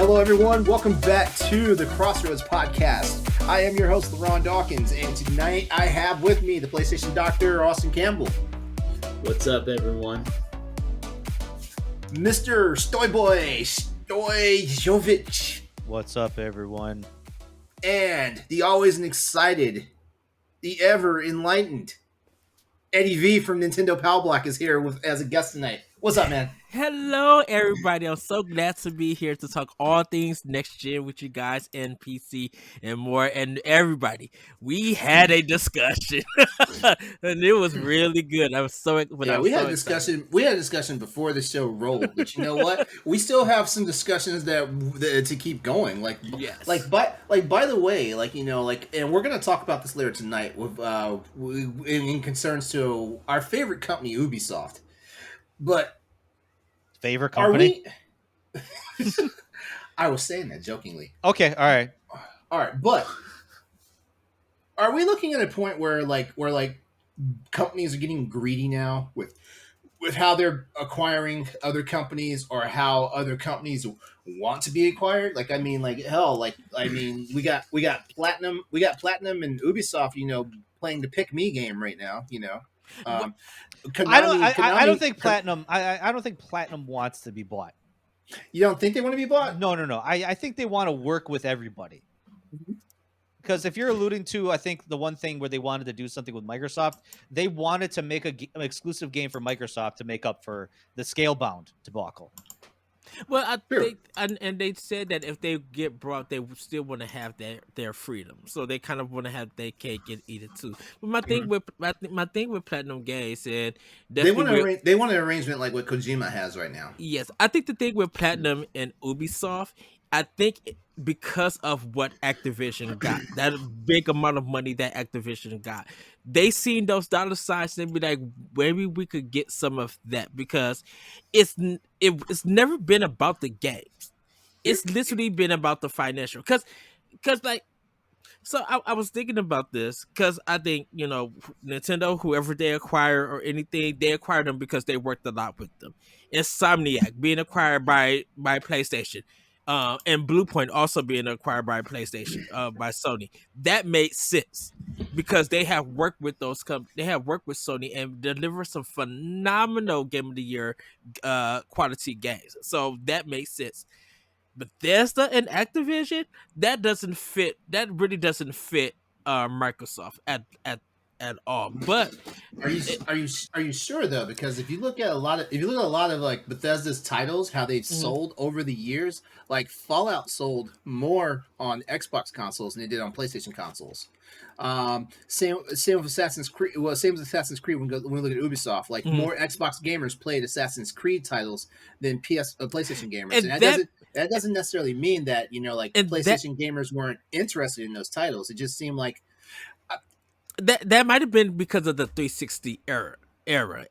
Hello, everyone. Welcome back to the Crossroads Podcast. I am your host, LeRon Dawkins, and tonight I have with me the PlayStation Doctor, Austin Campbell. What's up, everyone? Mr. Stoy Boy, Stoyjovic. What's up, everyone? And the always excited, the ever enlightened Eddie V from Nintendo Pow Block is here as a guest tonight. What's up, man? Hello, everybody. I'm so glad to be here to talk all things next gen with you guys and PC and more. And everybody, we had a discussion, and it was really good. I was so we had a discussion. We had a discussion before the show rolled, but you know what? We still have some discussions that to keep going. By the way, and we're gonna talk about this later tonight with in concerns to our favorite company, Ubisoft, but. Favorite company? I was saying that jokingly. Okay, all right, but are we looking at a point where companies are getting greedy now with how they're acquiring other companies or how other companies want to be acquired? We got Platinum and Ubisoft, playing the pick me game right now, Konami, I don't think Platinum. I don't think Platinum wants to be bought. You don't think they want to be bought? No. I think they want to work with everybody. Because if you're alluding to, I think the one thing where they wanted to do something with Microsoft, they wanted to make an exclusive game for Microsoft to make up for the Scalebound debacle. Well, I think, and they said that if they get brought, they still want to have their freedom. So they kind of want to have their cake and eat it too. But my thing with Platinum Games said they want an arrangement like what Kojima has right now. Yes, I think the thing with Platinum and Ubisoft, I think because of what Activision got, that big amount of money that Activision got, they seen those dollar signs and be like, maybe we could get some of that, because it's never been about the games. It's literally been about the financial. So I was thinking about this because I think, Nintendo, whoever they acquire or anything, they acquired them because they worked a lot with them. Insomniac being acquired by PlayStation. And Bluepoint also being acquired by PlayStation, by Sony. That made sense because they have worked with those companies. They have worked with Sony and delivered some phenomenal Game of the Year quality games. So that makes sense. Bethesda and Activision, that doesn't fit. That really doesn't fit Microsoft at all. But are you sure though? Because if you look at a lot of like Bethesda's titles, how they've sold over the years, like Fallout sold more on Xbox consoles than they did on PlayStation consoles. Same with Assassin's Creed. Well, same as Assassin's Creed when we look at Ubisoft. Like more Xbox gamers played Assassin's Creed titles than PlayStation gamers, and that doesn't necessarily mean that PlayStation gamers weren't interested in those titles. It just seemed like. That might have been because of the 360 era,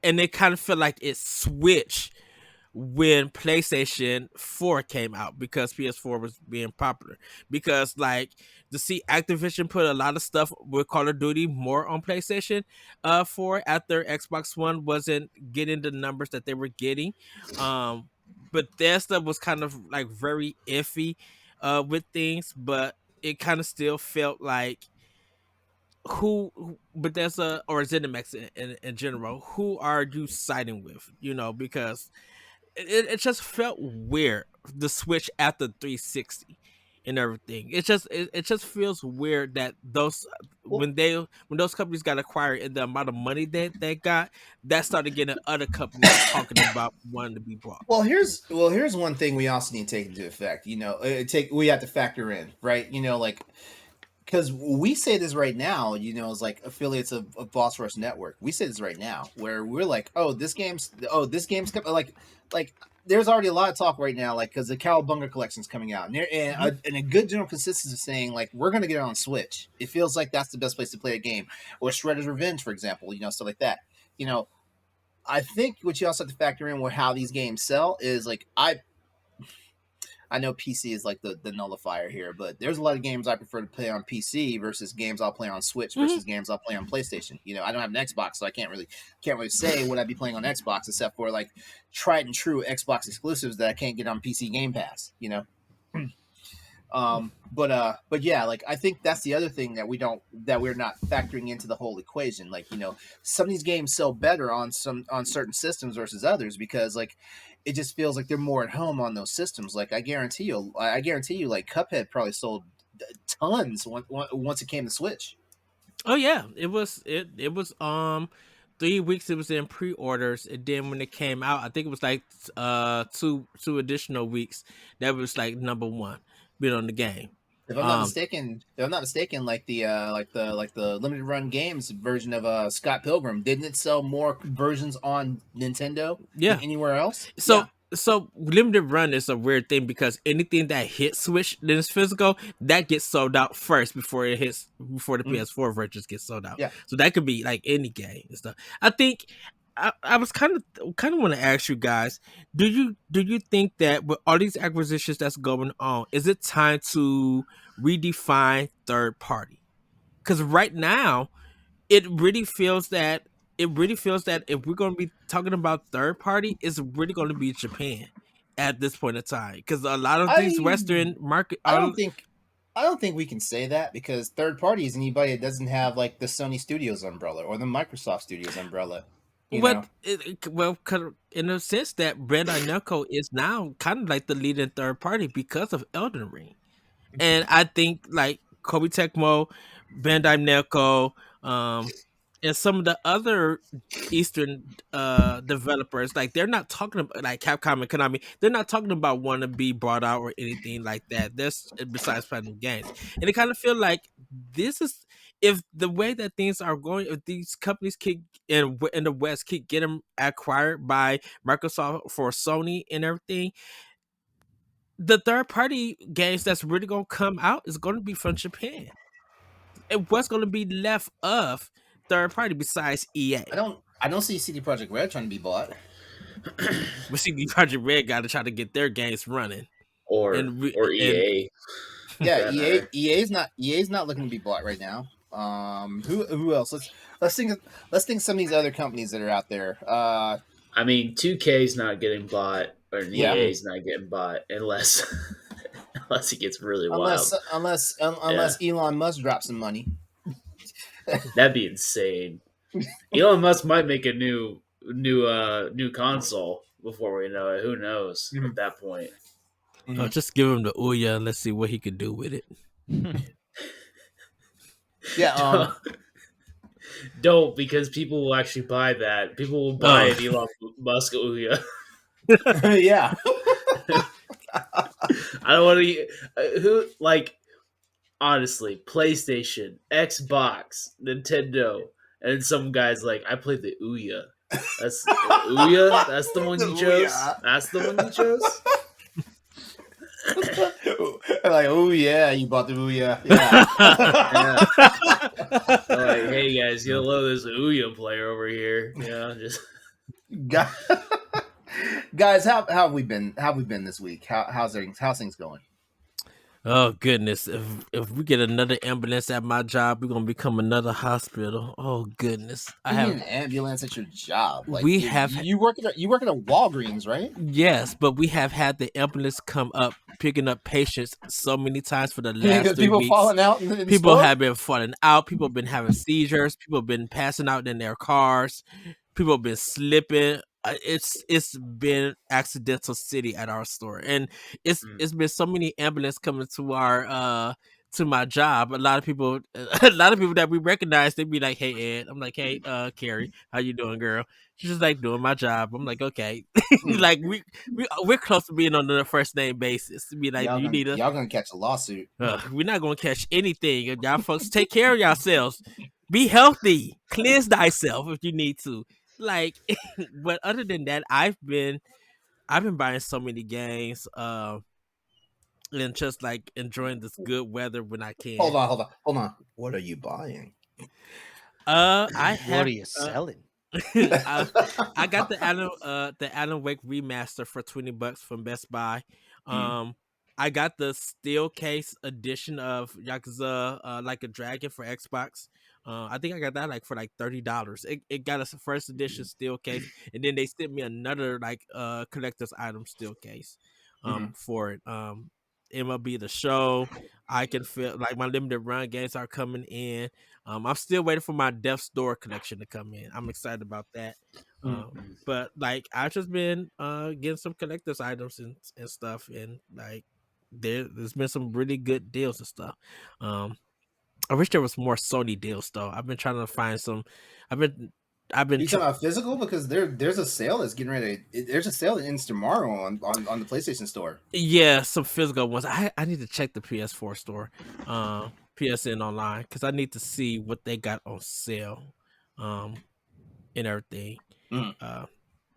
and it kind of felt like it switched when PlayStation 4 came out because PS4 was being popular. Because to see Activision put a lot of stuff with Call of Duty more on PlayStation 4 after Xbox One wasn't getting the numbers that they were getting. Bethesda was kind of very iffy with things, but it kind of still felt like who Bethesda or ZeniMax in general, who are you siding with? Because it just felt weird, the switch after 360 and everything. It just feels weird that when those companies got acquired and the amount of money that they got, that started getting other companies talking about wanting to be bought. Well, here's one thing we also need to take into effect. We have to factor in, right? Because we say this right now, as affiliates of Boss Rush Network, we say this right now, where we're like, this game's like there's already a lot of talk right now, because the Cowabunga collection's coming out, and a good general consensus is saying we're gonna get it on Switch. It feels like that's the best place to play a game, or Shredder's Revenge, for example, stuff like that. I think what you also have to factor in with how these games sell is I know PC is the nullifier here, but there's a lot of games I prefer to play on PC versus games I'll play on Switch versus games I'll play on PlayStation. I don't have an Xbox, so I can't really say what I'd be playing on Xbox except for tried and true Xbox exclusives that I can't get on PC Game Pass. But yeah, like I think that's the other thing that we're not factoring into the whole equation. Like, some of these games sell better on certain systems versus others because like it just feels like they're more at home on those systems. Like I guarantee you, like Cuphead probably sold tons once it came to Switch. Oh yeah, it was 3 weeks. It was in pre-orders, and then when it came out, I think it was like two additional weeks. That was like number one bit on the game. Um, If I'm not mistaken, like the limited run games version of Scott Pilgrim, didn't it sell more versions on Nintendo than yeah. anywhere else? Yeah. So limited run is a weird thing because anything that hits Switch that is physical that gets sold out first before the Mhm. PS4 versions get sold out. Yeah. So that could be like any game and stuff. I think I was kind of want to ask you guys, do you think that with all these acquisitions that's going on, is it time to redefine third party? Because right now it really feels that if we're going to be talking about third party, it's really going to be Japan at this point in time because a lot of these I Western market I are don't think I don't think we can say that because third party is anybody that doesn't have like the Sony Studios umbrella or the Microsoft Studios umbrella. You know. well, in a sense that Bandai Namco is now kind of like the leading third party because of Elden Ring. And I think like Kobe Tecmo, Bandai Namco, and some of the other Eastern developers, like they're not talking about like Capcom and Konami, they're not talking about want to be brought out or anything like that. That's besides Platinum Games, and it kind of feel like this is if the way that things are going, if these companies keep in the West keep getting acquired by Microsoft for Sony and everything, the third party games that's really gonna come out is gonna be from Japan. And what's gonna be left of third party besides EA? I don't see CD Projekt Red trying to be bought. We see the Project Red got to try to get their games running, or and or and EA for Yeah, that matter. EA's not looking to be bought right now. Who else? Let's think some of these other companies that are out there. I mean, 2K's not getting bought, or Yeah. EA's not getting bought unless unless it gets really wild. Unless Elon Musk drops some money. That'd be insane. Elon Musk might make a new console before we know it. Who knows at that point? just give him the Ouya and let's see what he could do with it. Yeah. Don't, because people will actually buy that. People will buy an Elon Musk Ouya. Yeah. I don't want to. Who like honestly? PlayStation, Xbox, Nintendo, and some guys like I played the Ouya. That's Ouya. That's the one The you chose. Ouya. That's the one you chose. Like, oh yeah, you bought the Ouya. Yeah. Yeah. They're like, hey guys, you love this Ouya player over here. Yeah, just Guys, how have we been? How have we been this week? How's things going? Oh goodness! If we get another ambulance at my job, we're gonna become another hospital. Oh goodness! You need an ambulance at your job. Like We dude, have- you work at a Walgreens, right? Yes, but we have had the ambulance come up picking up patients so many times for the Because last 3 people weeks. falling out. In the People store? have been falling out. People have been having seizures. People have been passing out in their cars. People have been slipping. It's been accidental city at our store, and it's been so many ambulance coming to our to my job. A lot of people that we recognize, they be like, "Hey Ed," I'm like, "Hey Carrie, how you doing, girl?" She's just like doing my job. I'm like, "Okay," like we're close to being on the first name basis. To be like, "Do you need a?" Y'all gonna catch a lawsuit. We're not gonna catch anything. Y'all folks take care of yourselves. Be healthy. Cleanse thyself if you need to. Like, but other than that, I've been buying so many games, and just like enjoying this good weather when I can. Hold on. What are you buying? I What have. are you selling? I got the Alan Wake remaster for $20 from Best Buy. I got the steel case edition of Yakuza Like a Dragon for Xbox. I think I got that like for like $30. It got us a first edition steel case, and then they sent me another like collector's item steel case for it. MLB The Show. I can feel like my limited run games are coming in. I'm still waiting for my Death Store collection to come in. I'm excited about that. But like I've just been getting some collector's items and stuff, and like there's been some really good deals and stuff. I wish there was more Sony deals though. I've been trying to find some. I've been You talking about physical? Because there's a sale that's getting ready. There's a sale that ends tomorrow on the PlayStation Store. Yeah, some physical ones. I need to check the PS4 store, PSN online, because I need to see what they got on sale, and everything.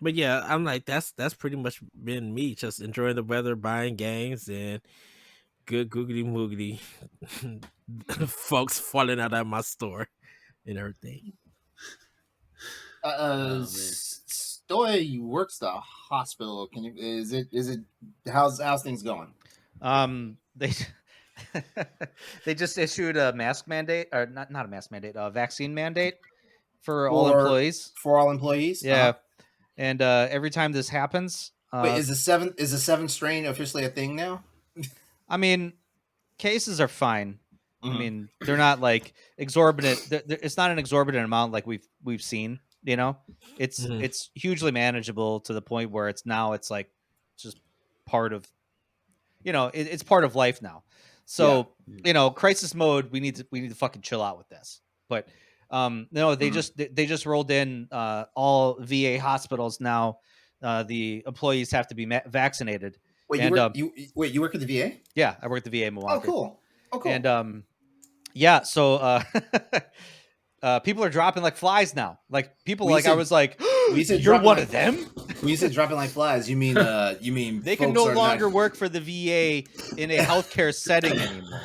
But yeah, I'm like that's pretty much been me, just enjoying the weather, buying games, and good googly moogly folks falling out of my store and everything. Stoy works the hospital. Can you? Is it? How's things going? They they just issued a mask mandate, or not a mask mandate, a vaccine mandate for all employees. For all employees, yeah. And every time this happens, wait, is the seventh strain officially a thing now? I mean, cases are fine. I mean, they're not like exorbitant. It's not an exorbitant amount like we've seen. You know, it's hugely manageable to the point where it's like just part of, it's part of life now. So crisis mode. We need to fucking chill out with this. But no, they just rolled in all VA hospitals now. The employees have to be vaccinated. Wait, you work at the VA? Yeah, I work at the VA in Milwaukee. Oh, cool. And yeah, so people are dropping like flies now. Like people, I was like, you're one of them. When you said dropping like flies, you mean they can no longer work for the VA in a healthcare setting anymore.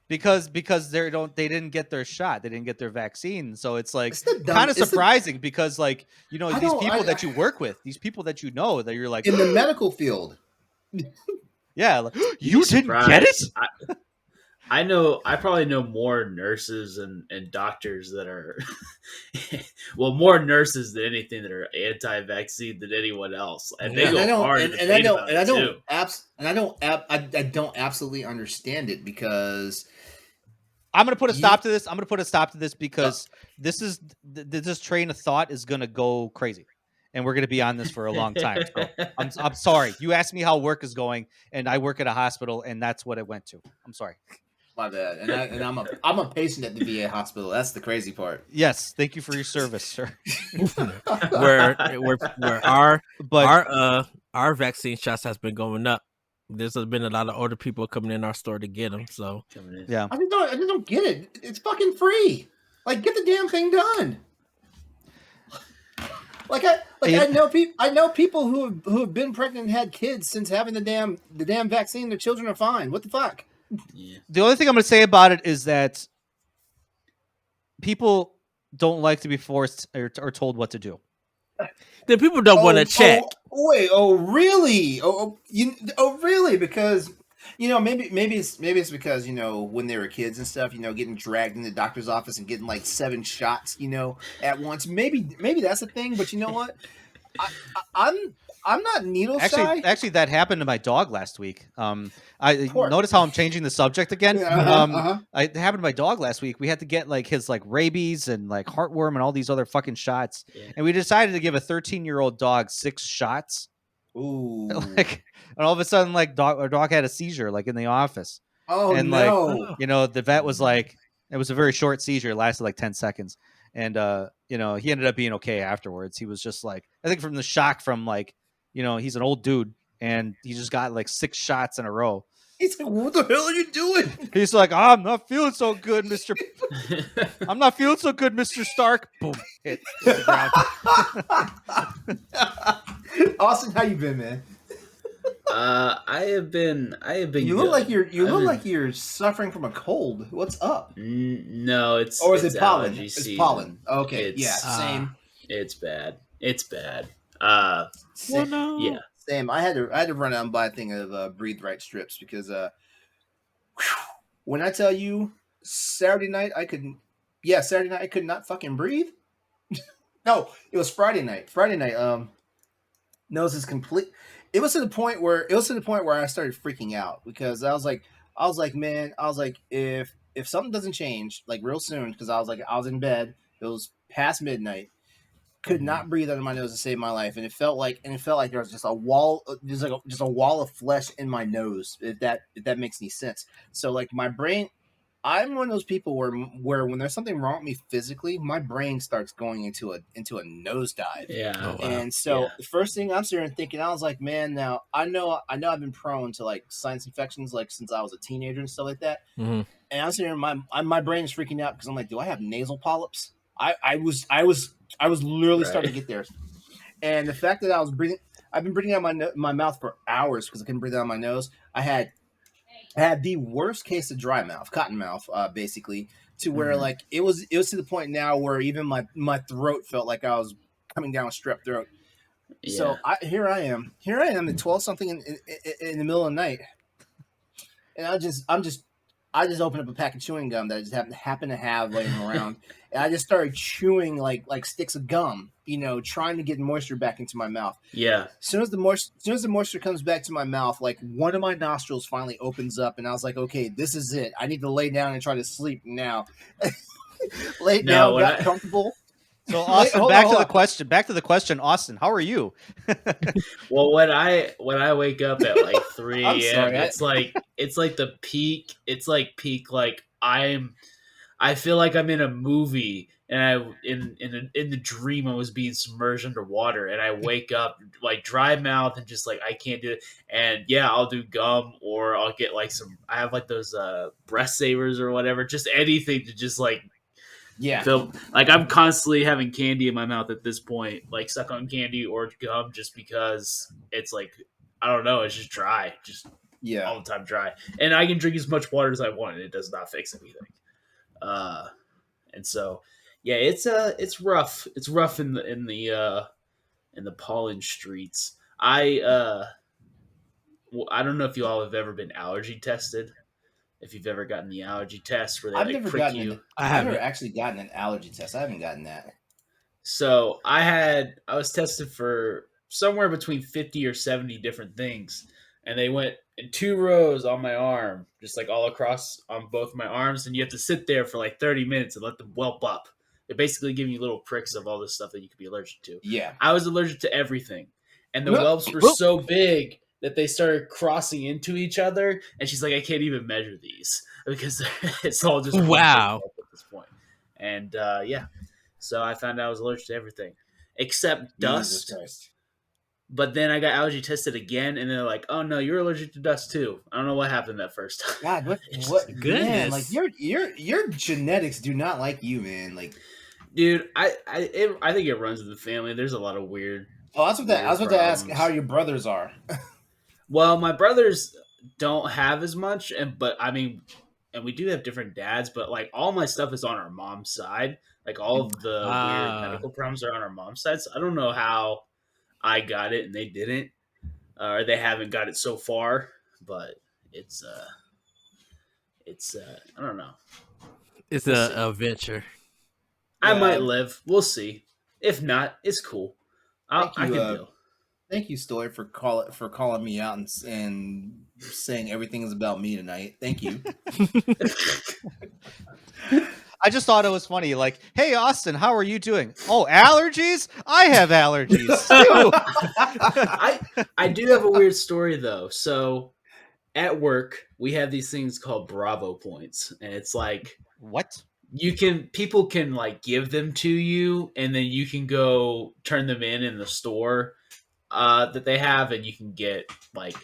Because they didn't get their shot, they didn't get their vaccine, so it's like kind of surprising because like these people that you work with, these people that you know that you're like in the medical field. Yeah, like, you didn't get it. I probably know more nurses and doctors that are, well, more nurses than anything that are anti-vaccine than anyone else, and they go hard. I don't absolutely understand it because I'm going to put a stop to this. I'm going to put a stop to this because this train of thought is going to go crazy, and we're going to be on this for a long time. So I'm sorry. You asked me how work is going, and I work at a hospital, and that's what I went to. I'm sorry. My bad. And I'm a patient at the VA hospital. That's the crazy part. Yes, thank you for your service, sir. where our vaccine shots has been going up. There's been a lot of older people coming in our store to get them. So yeah, I just don't get it. It's fucking free. Like, get the damn thing done. I know people who have been pregnant and had kids since having the damn vaccine. Their children are fine. What the fuck? Yeah. The only thing I'm going to say about it is that people don't like to be forced or told what to do. Then people don't want to check. Really? Really? Because maybe it's because when they were kids and stuff, getting dragged in the doctor's office and getting like 7 shots, at once. Maybe that's a thing. But you know what? I'm not needle shy. Actually, that happened to my dog last week. I notice how I'm changing the subject again. It happened to my dog last week. We had to get like his like rabies and like heartworm and all these other fucking shots, and we decided to give a 13-year-old dog 6 shots. Ooh! And all of a sudden, like our dog had a seizure, like in the office. Oh, and no! The vet was like, it was a very short seizure. It lasted like 10 seconds, and he ended up being okay afterwards. He was just like, I think from the shock from like. He's an old dude, and he just got like 6 shots in a row. He's like, "What the hell are you doing?" He's like, "I'm not feeling so good, Mister. I'm not feeling so good, Mister Stark." Boom! Hit the ground. Austin, how you been, man? I have been. You look like you're suffering from a cold. What's up? No, it's it pollen? It's season. Pollen. Okay, same. It's bad. Yeah, same. I had to run out and buy a thing of Breathe Right strips because when I tell you Saturday night I could not fucking breathe. No, it was Friday night. Nose is complete. it was to the point where I started freaking out because I was like, man, I was like, if something doesn't change like real soon, because I was in bed, it was past midnight, could not breathe under my nose to save my life, and it felt like there was just a wall, just a wall of flesh in my nose. If that makes any sense. So like my brain, I'm one of those people where when there's something wrong with me physically, my brain starts going into a nosedive. Yeah. Oh, wow. And so Yeah. the first thing I'm sitting there thinking, I was like, man, now I know I've been prone to like sinus infections like since I was a teenager and stuff like that. Mhm. And I'm sitting there, my brain is freaking out because I'm like, do I have nasal polyps? I was literally starting to get there. And the fact that I've been breathing out my mouth for hours because I couldn't breathe out my nose. I had the worst case of dry mouth, cotton mouth, basically, to where like it was to the point now where even my throat felt like I was coming down with strep throat. Yeah. So here I am at 12 something in the middle of the night, and I just opened up a pack of chewing gum that I just happened to have laying around, and I just started chewing like sticks of gum, trying to get moisture back into my mouth. Yeah. As soon as the moisture comes back to my mouth, like one of my nostrils finally opens up, and I was like, okay, this is it. I need to lay down and try to sleep now. Laid No, down, when got I- comfortable. So Austin, hold back on, to hold the on. question. Back to the question, Austin. How are you? Well, when I wake up at like 3 I'm a.m., sorry, it's like the peak. It's like peak. Like I feel like I'm in a movie, and in the dream I was being submerged underwater, and I wake up like dry mouth and just like I can't do it. And yeah, I'll do gum, or I'll get like some. I have like those breast savers or whatever, just anything to just like Yeah, feel like I'm constantly having candy in my mouth at this point, like suck on candy or gum, just because it's like I don't know, it's just dry, just yeah. all the time dry, and I can drink as much water as I want, and it does not fix anything. And so yeah, it's rough. It's rough in the pollen streets. I don't know if you all have ever been allergy tested. If you've ever gotten the allergy test where they like prick you. I I've never haven't. actually gotten an allergy test. I haven't gotten that. So I was tested for somewhere between 50 or 70 different things. And they went in 2 rows on my arm, just like all across on both my arms. And you have to sit there for like 30 minutes and let them whelp up. They're basically giving you little pricks of all this stuff that you could be allergic to. Yeah. I was allergic to everything. And the No. whelps were Whoop. so big that they started crossing into each other. And she's like, I can't even measure these because it's all just one big Wow. whelp at this point. And yeah. So I found out I was allergic to everything except Jesus dust. Christ. But then I got allergy tested again, and they're like, "Oh no, you're allergic to dust too." I don't know what happened that first time. God, what man? Goodness. Like your genetics do not like you, man. Like, Dude, I think it runs in the family. There's a lot of weird. oh, I was about to ask problems. how your brothers are. Well, my brothers don't have as much, but I mean, and we do have different dads, but like all my stuff is on our mom's side. Like all of the weird medical problems are on our mom's side. So I don't know how I got it and they didn't, or they haven't got it so far. But it's I don't know. It's We'll a see. adventure. I Yeah. might live. We'll see. If not, it's cool. I Thank you, can deal. Thank you, Stoy, for calling me out and saying everything is about me tonight. Thank you. I just thought it was funny. Like, hey, Austin, how are you doing? Oh, allergies? I have allergies too. I do have a weird story though. So at work, we have these things called Bravo points, and it's like What? people can like give them to you, and then you can go turn them in the store that they have, and you can get like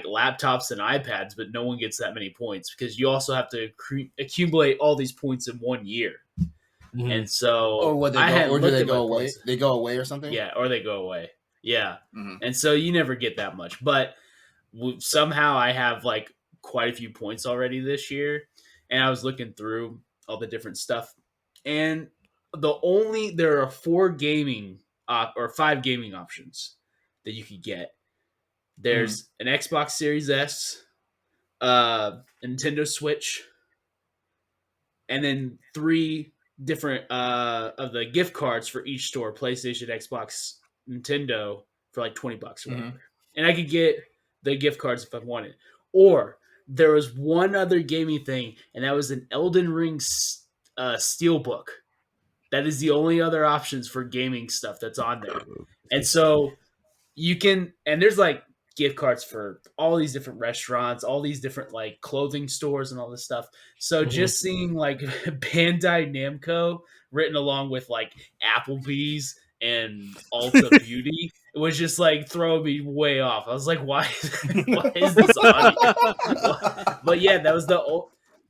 laptops and iPads, but no one gets that many points because you also have to accumulate all these points in 1 year. Mhm. And so Or what they I go, hadn't or do looked they at my go away? points. They go away or something? Yeah, or they go away. Yeah, Mhm. and so you never get that much, but somehow I have like quite a few points already this year, and I was looking through all the different stuff, and there are 5 gaming options that you could get. There's an Xbox Series S, a Nintendo Switch, and then 3 different of the gift cards for each store: PlayStation, Xbox, Nintendo, for like $20 or whatever. and I could get the gift cards if I wanted. Or there was one other gaming thing, and that was an Elden Ring steelbook. That is the only other options for gaming stuff that's on there. And so you can, and there's like gift cards for all these different restaurants, all these different like clothing stores and all this stuff. So just seeing like Bandai Namco written along with like Applebee's and Ulta Beauty, it was just like throwing me way off. I was like, why is this on here? But yeah, that was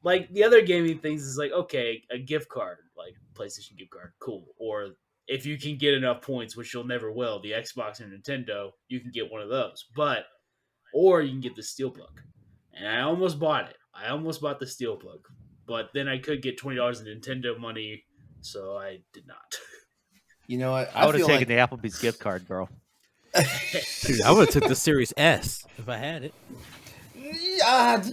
like the other gaming things is like, okay, a gift card, like PlayStation gift card, cool. Or if you can get enough points, which you'll never will, the Xbox and Nintendo, you can get one of those. Or you can get the Steelbook. And I almost bought it. I almost bought the Steelbook. But then I could get $20 in Nintendo money, so I did not. You know what? I would have feel taken the Applebee's gift card, bro. Dude, I would have took the Series S if I had it. Do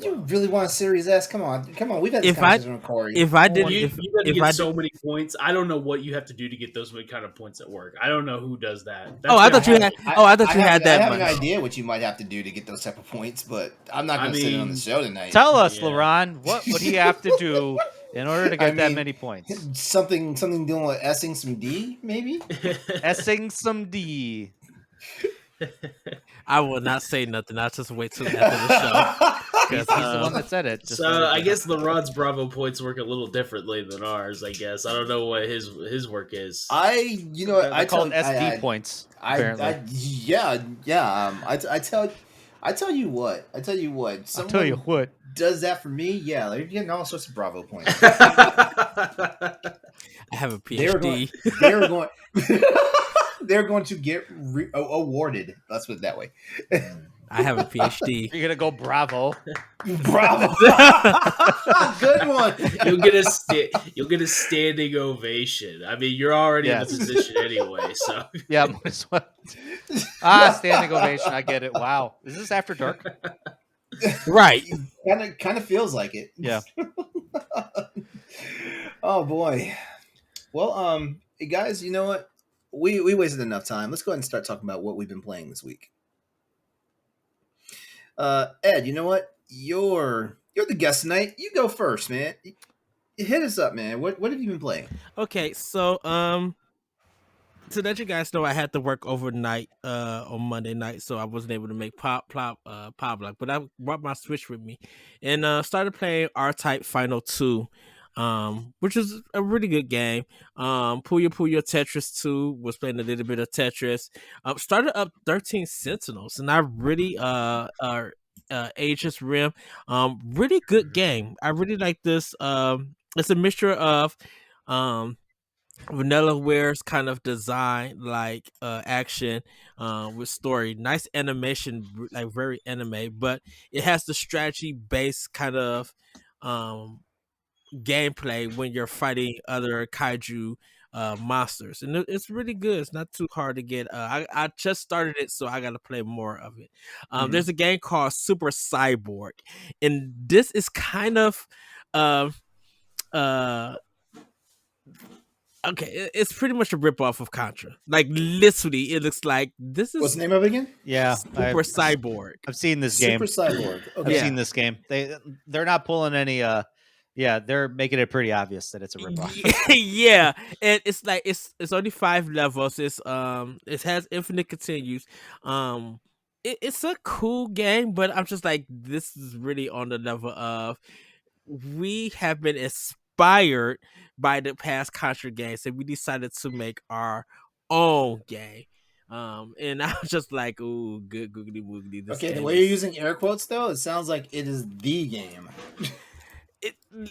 you really want a Series S? Come on. We've had this If I- conversation with Corey. If I did, You if gotta if get I so many points. I don't know what you have to do to get those kind of points at work. I don't know who does that. Oh, I thought you had. Oh, I thought you have- had that I have much. an idea what you might have to do to get those type of points, but I'm not going to say it on the show tonight. Tell us, Yeah. LeRon, what would he have to do in order to get that many points? Something dealing with S-ing some D, maybe? Essing some D. I will not say nothing. I'll just wait till after the show. He's the one that said it. Just So I guess LeRon's Bravo points work a little differently than ours. I guess I don't know what his work is. I call it SD points. Apparently, I tell you what. I'll tell you what. Does that for me? Yeah, they're getting all sorts of Bravo points. I have a PhD. They're going. They're going to get awarded. Let's put it that way. I have a PhD. You're gonna go Bravo. Bravo. Good one. You'll get a standing ovation. I mean, you're already in the position anyway. So Yeah, might as well. Standing ovation. I get it. Wow, is this after dark? Right. Kind of feels like it. Yeah. Oh boy. Well, hey guys, you know what? We wasted enough time. Let's go ahead and start talking about what we've been playing this week. Ed, you know what? You're the guest tonight. You go first, man. Hit us up, man. What have you been playing? Okay, so to let you guys know, I had to work overnight on Monday night, so I wasn't able to make Pow Block, but I brought my Switch with me and started playing R-Type Final 2, which is a really good game. Puyo Tetris 2 was playing a little bit of Tetris. Started up 13 Sentinels, and I really Aegis Rim, really good game. I really like this. It's a mixture of Vanilla-ware's kind of design, like action with story, nice animation, like very anime, but it has the strategy based kind of gameplay when you're fighting other kaiju monsters, and it's really good. It's not too hard to get. I just started it, so I got to play more of it. There's a game called Super Cyborg, and this is kind of okay, it's pretty much a ripoff of Contra. Like literally, it looks like this is. What's the name of it again? Yeah, Super Cyborg. I've seen this game. Super Cyborg. Okay. I've seen this game. They're not pulling any. They're making it pretty obvious that it's a ripoff. Yeah, and it's like it's only 5 levels. It has infinite continues. It's a cool game, but I'm just like, this is really on the level of we have been inspired by the past Contra games, and we decided to make our own game. And I was just like, ooh, good googly woogly. Okay, the way you're using air quotes though, it sounds like it is the game.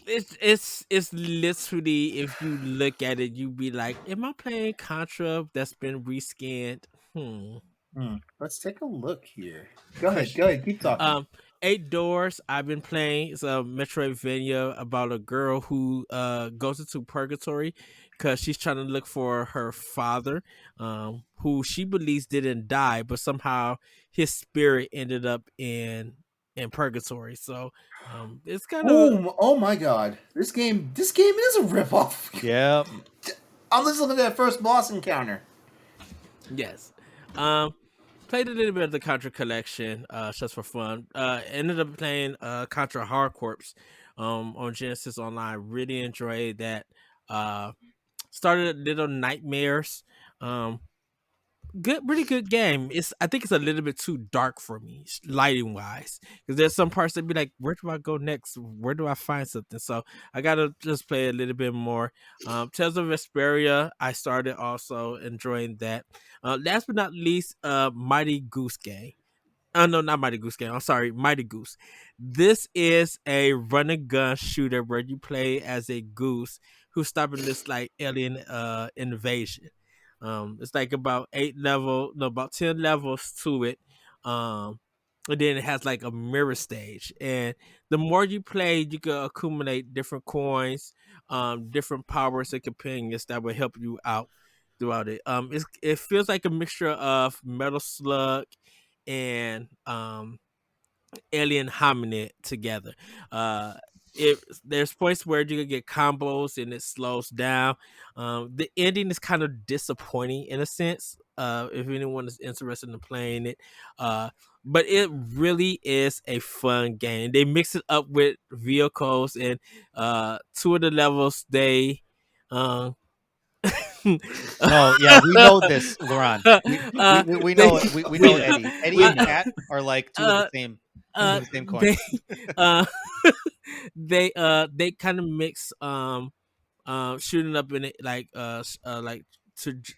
It's literally, if you look at it, you be like, am I playing Contra that's been reskinned? Let's take a look here. Go ahead, keep talking. 8 Doors I've been playing. It's a Metroidvania about a girl who goes into purgatory because she's trying to look for her father, who she believes didn't die, but somehow his spirit ended up in purgatory. So it's kind of oh my god, this game is a ripoff. Yep. I'm just looking at that first boss encounter. yes. played a little bit of the Contra collection, just for fun. Ended up playing Contra Hard Corps on Genesis Online. Really enjoyed that. Started Little Nightmares. Um, really good game. I think it's a little bit too dark for me, lighting wise, because there's some parts that be like, where do I go next? Where do I find something? So I gotta just play a little bit more. Tales of Vesperia, I started also enjoying that. Last but not least, Mighty Goose Game. No, not Mighty Goose Game. I'm sorry, Mighty Goose. This is a run and gun shooter where you play as a goose who's stopping this like alien invasion. It's like about about 10 levels to it. And then it has like a mirror stage. And the more you play, you can accumulate different coins, different powers and companions that will help you out throughout it. It feels like a mixture of Metal Slug and Alien Hominid together. There's points where you can get combos and it slows down. The ending is kind of disappointing in a sense. If anyone is interested in playing it, but it really is a fun game. They mix it up with vehicles and two of the levels they. No, yeah, we know this, LeRon. We know it. We know Eddie. Eddie and Kat are like two of the same coin. They kind of mix shooting up in it like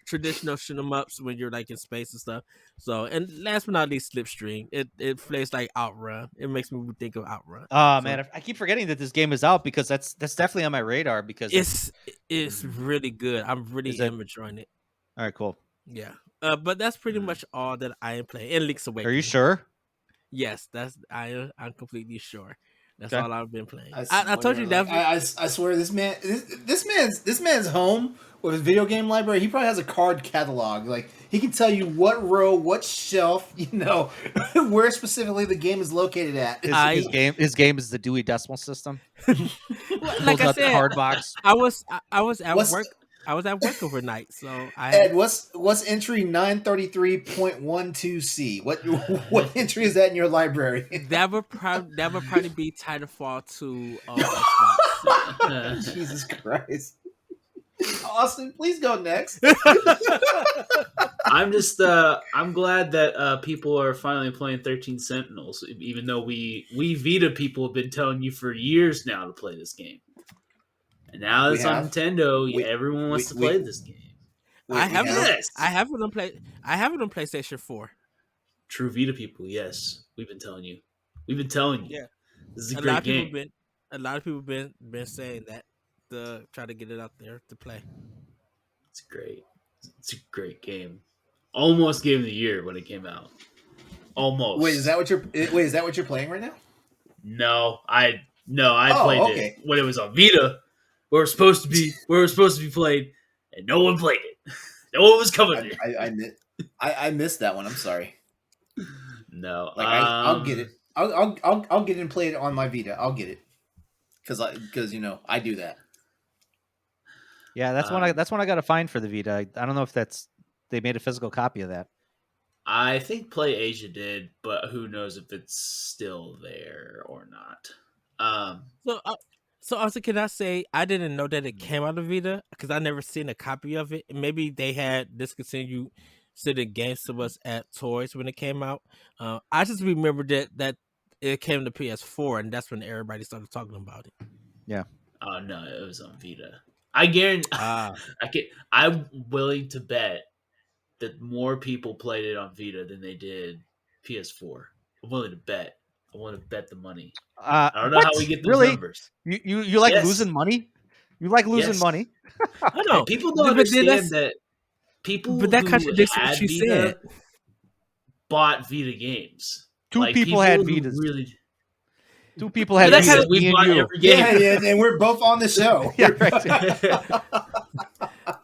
traditional shoot 'em ups when you're like in space and stuff. So, and last but not least, Slipstream. It plays like Outrun. It makes me think of Outrun. Oh man, I keep forgetting that this game is out because that's definitely on my radar because it's really good. I'm really enjoying it. All right, cool. Yeah. But that's pretty much all that I am playing. And Link's Awakening. Are you sure? Yes, I'm completely sure. That's Okay. all I've been playing. I told you that. I swear, this man's home with his video game library. He probably has a card catalog. Like he can tell you what row, what shelf, where specifically the game is located at. His game is the Dewey Decimal System. Like I said, the card box. I was at work. I was at work overnight, so Ed, what's entry 933.12C? What entry is that in your library? That would probably be Titanfall 2 on Xbox. Jesus Christ. Austin, please go next. I'm glad that people are finally playing 13 Sentinels, even though we Vita people have been telling you for years now to play this game. And now it's on Nintendo. Everyone wants to play this game. I have it on PlayStation 4. True Vita people, yes. We've been telling you. Yeah. This is a great game. A lot of people been saying that to try to get it out there to play. It's great. It's a great game. Almost Game of the Year when it came out. Almost. Wait, is that what you're playing right now? No, I played it when it was on Vita. Where it was supposed to be played, and no one played it. No one was coming here. I missed that one. I'm sorry. No, I'll get it. I'll get it and play it on my Vita. I'll get it because I do that. Yeah, that's one I got to find for the Vita. I don't know if they made a physical copy of that. I think Play Asia did, but who knows if it's still there or not. So also, can I say I didn't know that it came out of Vita because I never seen a copy of it. Maybe they had discontinued sending games to us at Toys when it came out. I just remember that it came to PS4, and that's when everybody started talking about it. Yeah. Oh no, it was on Vita. I guarantee. I'm willing to bet that more people played it on Vita than they did PS4. I'm willing to bet. I want to bet the money. I don't know how we get those numbers. You like losing money? You like losing money? I know. People don't understand that people but that who contradicts had what you Vita said. Bought Vita games. Two people had Vitas. Two people had Vitas. Me and you. Yeah, and we're both on the show. Yeah, right.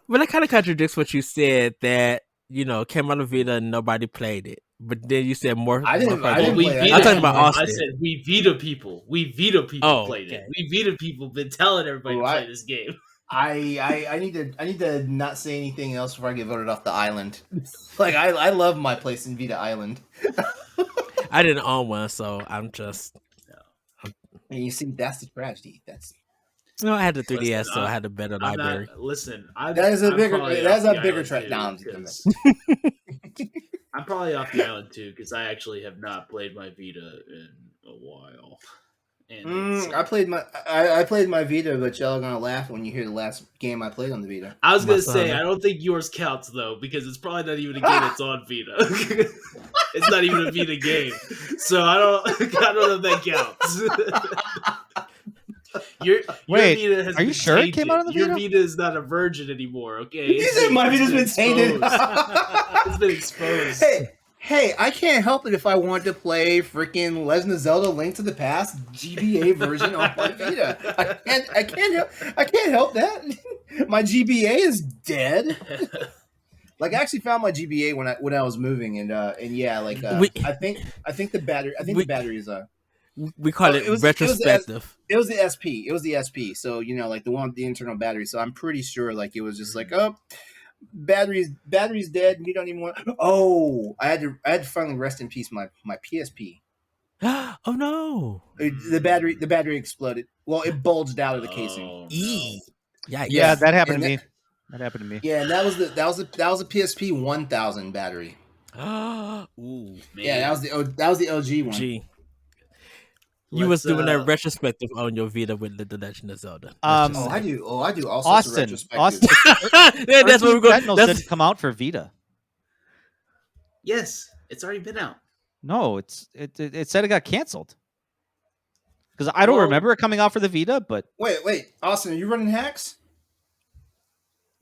But that kind of contradicts what you said that came out of Vita and nobody played it. But then you said more. I didn't I'm talking about Austin. I said we Vita people. We Vita people played it. We Vita people been telling everybody to play this game. I need to not say anything else before I get voted off the island. Like I love my place in Vita Island. I didn't own one, so I'm just. And you see, that's the tragedy. That's No, I had the 3DS, Listen, so I had a better library. that is a bigger track. Nah, I'm probably off the island too because I actually have not played my Vita in a while. And I played my Vita, but y'all are gonna laugh when you hear the last game I played on the Vita. I was My gonna son. say I don't think yours counts though because it's probably not even a game that's on Vita. It's not even a Vita game, so I don't know if that counts. Your Wait, Vita has are you been sure it came tainted. out on the Your Vita? Vita is not a virgin anymore. Okay, You said my Vita's been tainted. It's been exposed. Hey, I can't help it if I want to play freaking Legend of Zelda: Link to the Past GBA version on my Vita. I can't help that. My GBA is dead. Like I actually found my GBA when I was moving, and yeah, like I think the battery the battery is We call it retrospective. It was the SP. It was the SP. So like the one with the internal battery. So I'm pretty sure like it was just like battery's dead. And you don't even want. Oh, I had to finally rest in peace my PSP. Oh no! The battery exploded. Well, it bulged out of the casing. Oh, E. no. Yeah, that happened to me. That happened to me. Yeah, and that was a PSP 1000 battery. Ooh. Yeah, that was the OG one. G. You was doing that retrospective on your Vita with the Legend of Zelda. I do all sorts of retrospectives. Austin, That's what we're going. Sentinels didn't come out for Vita. Yes, it's already been out. No, it said it got canceled. Because I don't remember it coming out for the Vita, but Wait, Austin, are you running hacks?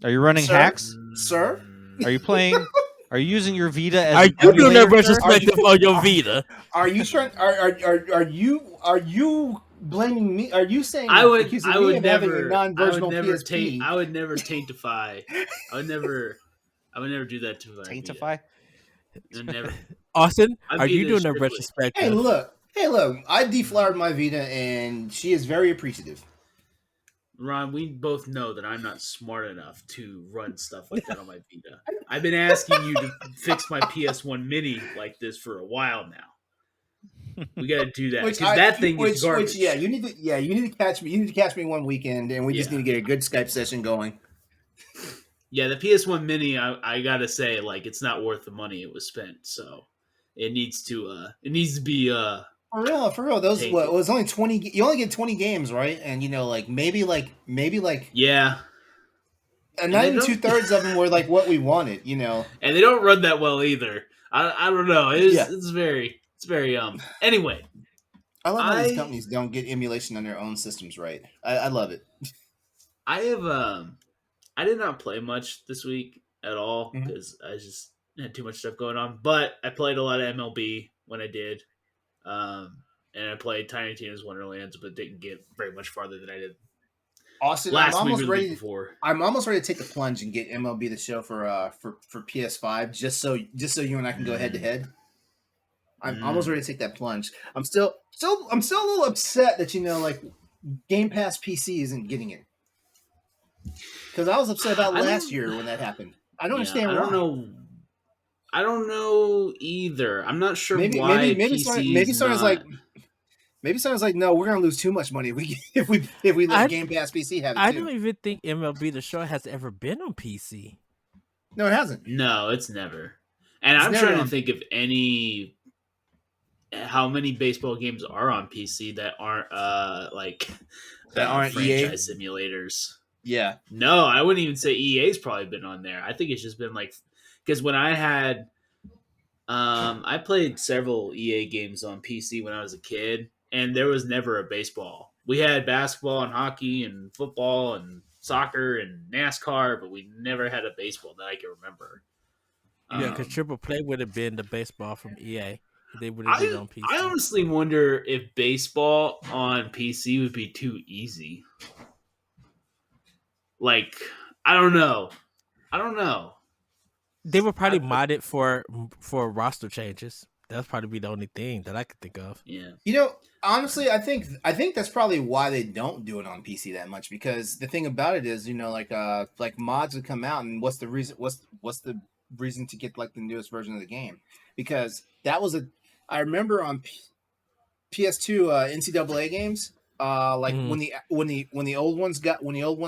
are you running hacks? Sir? Are you playing? Are you using your Vita as Are an you doing that emulator, sir? retrospective on your Vita? Are you trying? Are you blaming me? Are you saying I would accusing I me would of having a never non-versional PSP? I would never taintify. I would never do that to my Taintify? Vita. I never. Austin, My are you Vita doing is that strictly- retrospective? Hey, look! I deflowered my Vita, and she is very appreciative. Ron, we both know that I'm not smart enough to run stuff like that on my Vita. I've been asking you to fix my PS1 Mini like this for a while now. We got to do that because that thing is garbage. You need to catch me. You need to catch me one weekend, and we just need to get a good Skype session going. Yeah, the PS1 Mini, I gotta say, like, it's not worth the money it was spent. So it needs to be For real. Those Take what it. was only 20. You only get 20 games, right? And maybe yeah. and not they even don't- 2/3 of them were like what we wanted. And they don't run that well either. I don't know. It's very Anyway, I love how these companies don't get emulation on their own systems right. I love it. I have I did not play much this week at all Mhm. because I just had too much stuff going on. But I played a lot of MLB when I did, and I played Tiny Tina's Wonderlands, but didn't get very much farther than I did Austin, last I'm week almost or the week ready. before. I'm almost ready to take the plunge and get MLB The Show for PS5, just so you and I can go head to head. I'm almost ready to take that plunge. I'm still a little upset that like Game Pass PC isn't getting it, because I was upset about last year when that happened. I don't understand why. I don't know either. I'm not sure Maybe why. Maybe someone's like, no, we're gonna lose too much money if we let Game Pass PC have it too. I don't even think MLB The Show has ever been on PC. No, it hasn't. No, it's never. And It's I'm never trying on- to think of how many baseball games are on PC that aren't That aren't EA? franchise simulators. Yeah. No, I wouldn't even say EA's probably been on there. I think it's just been like because when I had I played several EA games on PC when I was a kid, and there was never a baseball. We had basketball and hockey and football and soccer and NASCAR, but we never had a baseball that I can remember. Yeah, because Triple Play would have been the baseball from EA. They would have been on PC. I honestly wonder if baseball on PC would be too easy. Like, I don't know. They were probably modded for roster changes. That's probably be the only thing that I could think of. Yeah. You know, honestly, I think that's probably why they don't do it on PC that much, because the thing about it is, like mods would come out, and what's the reason? What's the reason to get like the newest version of the game? Because that was I remember on PS2 NCAA games. Like Mhm. when the old ones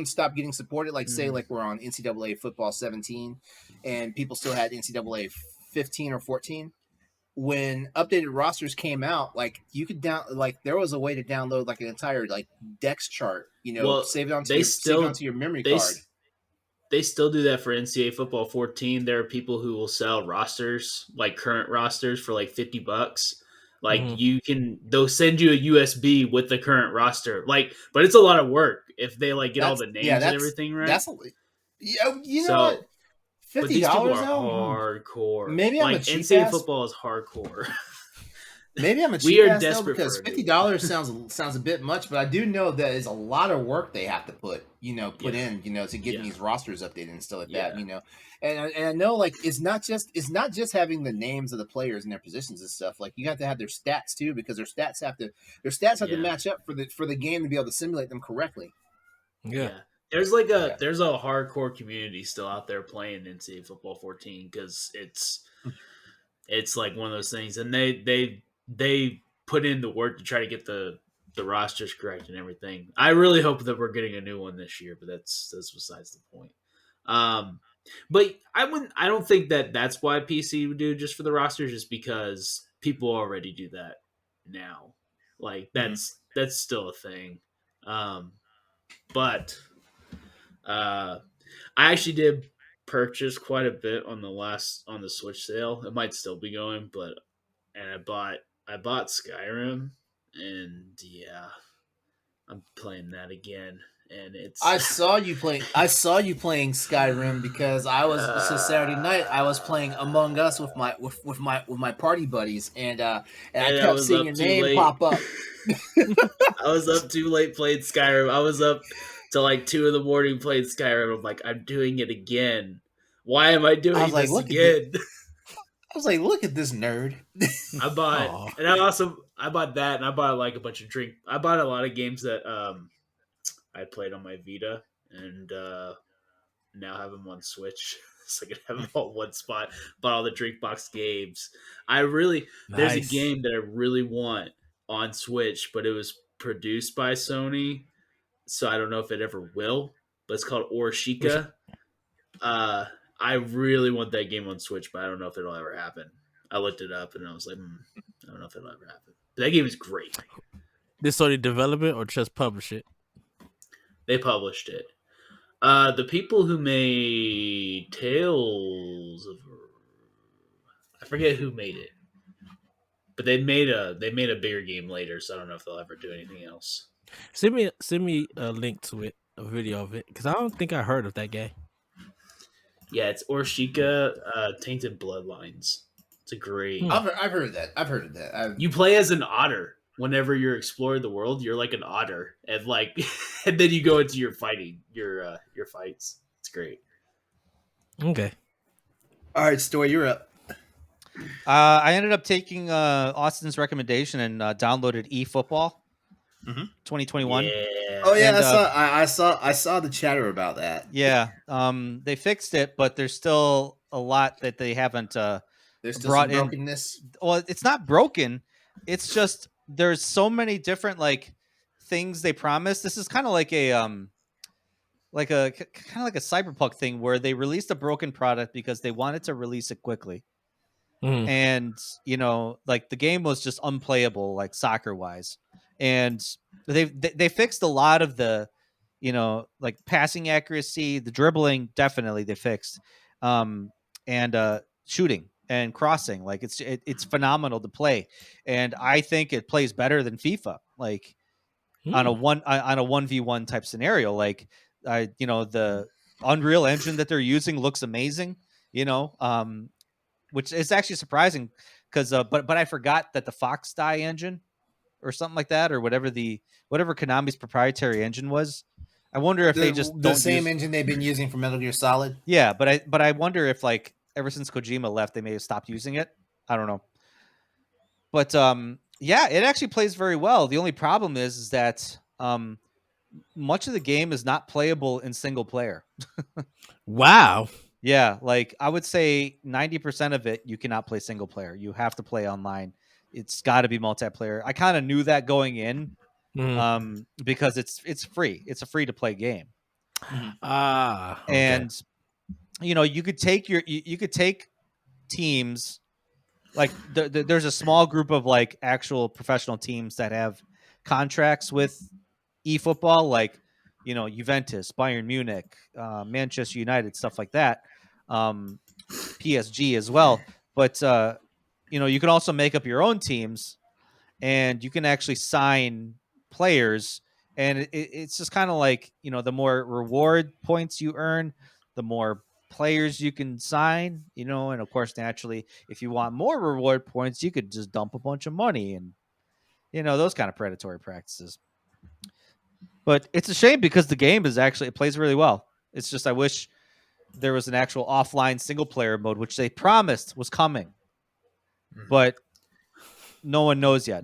stopped getting supported, like say like we're on NCAA football 17, and people still had NCAA 15 or 14. When updated rosters came out, like you could there was a way to download like an entire like Dex chart, Well, save it they onto your memory they card. they still do that for NCAA football 14. There are people who will sell rosters, like current rosters, for like $50. Like they'll send you a USB with the current roster. Like, but it's a lot of work if they like get all the names and everything right. Yeah, you know So, what? but these people $50 are though? hardcore. Maybe I'm a like cheap NCAA ass. football is hardcore. Maybe I'm a We cheap are ass though, desperate because for a new $50 sounds a bit much, but I do know that is a lot of work they have to put in, to get these rosters updated and stuff like that, And I know like it's not just having the names of the players and their positions and stuff. Like you have to have their stats too, because their stats have to match up for the game to be able to simulate them correctly. Yeah. There's there's a hardcore community still out there playing NCAA football 14 because it's like one of those things, and they put in the work to try to get the rosters correct and everything. I really hope that we're getting a new one this year, but that's besides the point. But I don't think that that's why PC would do just for the rosters, just because people already do that now. Like that's still a thing. But I actually did purchase quite a bit on the Switch sale. It might still be going, but and I bought Skyrim, and yeah, I'm playing that again, and it's I saw you playing Skyrim, because I was Saturday night I was playing Among Us with my party buddies, and I kept seeing your name pop up. I was up too late playing Skyrim. I was up till like 2 in the morning playing Skyrim. I'm like, I'm doing it again. Why am I doing this again? I was like, look at this nerd. I bought, and I bought that, and I bought like a bunch of drink. I bought a lot of games that I played on my Vita, and now have them on Switch, so I can have them all in one spot. Bought all the drink box games. There's a game that I really want on Switch, but it was produced by Sony, so I don't know if it ever will. But it's called Orshika. I really want that game on Switch, but I don't know if it'll ever happen. I looked it up and I was like, I don't know if it'll ever happen. But that game is great. Did Sony develop it or just publish it? They published it. The people who made Tales of, I forget who made it, but they made a bigger game later, so I don't know if they'll ever do anything else. Send me a link to it, a video of it, because I don't think I heard of that game. Yeah, it's Orshika, Tainted Bloodlines. It's a great. I've heard of that. You play as an otter. Whenever you're exploring the world, you're like an otter, and like, and then you go into your fights. It's great. Okay. All right, Stoy, you're up. I ended up taking Austin's recommendation and downloaded eFootball 2021. Yeah. Oh yeah, and, I saw the chatter about that. Yeah, they fixed it, but there's still a lot that they haven't There's still brought some in. brokenness. Well, it's not broken. It's just there's so many different like things they promised. This is kind of like a like a cyberpunk thing where they released a broken product because they wanted to release it quickly. And like the game was just unplayable, like soccer wise, and they fixed a lot of the like passing accuracy, the dribbling, definitely they fixed, and shooting and crossing. Like it's phenomenal to play, and I think it plays better than FIFA, like on a 1v1 type scenario. Like the Unreal Engine that they're using looks amazing, which is actually surprising because but I forgot that the Fox Die engine or something like that, or whatever Konami's proprietary engine was. I wonder if they just the same engine they've been using for Metal Gear Solid. Yeah, but I wonder if like ever since Kojima left, they may have stopped using it. I don't know. But yeah, it actually plays very well. The only problem is that much of the game is not playable in single player. Wow. Yeah, like I would say 90% of it you cannot play single player. You have to play online. It's got to be multiplayer. I kind of knew that going in Mhm. because it's free. It's a free to play game. Mhm. Ah, okay. And you could take you could take teams like there's a small group of like actual professional teams that have contracts with eFootball, like Juventus, Bayern Munich, Manchester United, stuff like that, PSG as well. But you can also make up your own teams, and you can actually sign players, and it's just kind of like the more reward points you earn, the more players you can sign, and of course naturally if you want more reward points you could just dump a bunch of money and those kind of predatory practices. But it's a shame because the game it plays really well. It's just I wish there was an actual offline single player mode, which they promised was coming, but no one knows yet.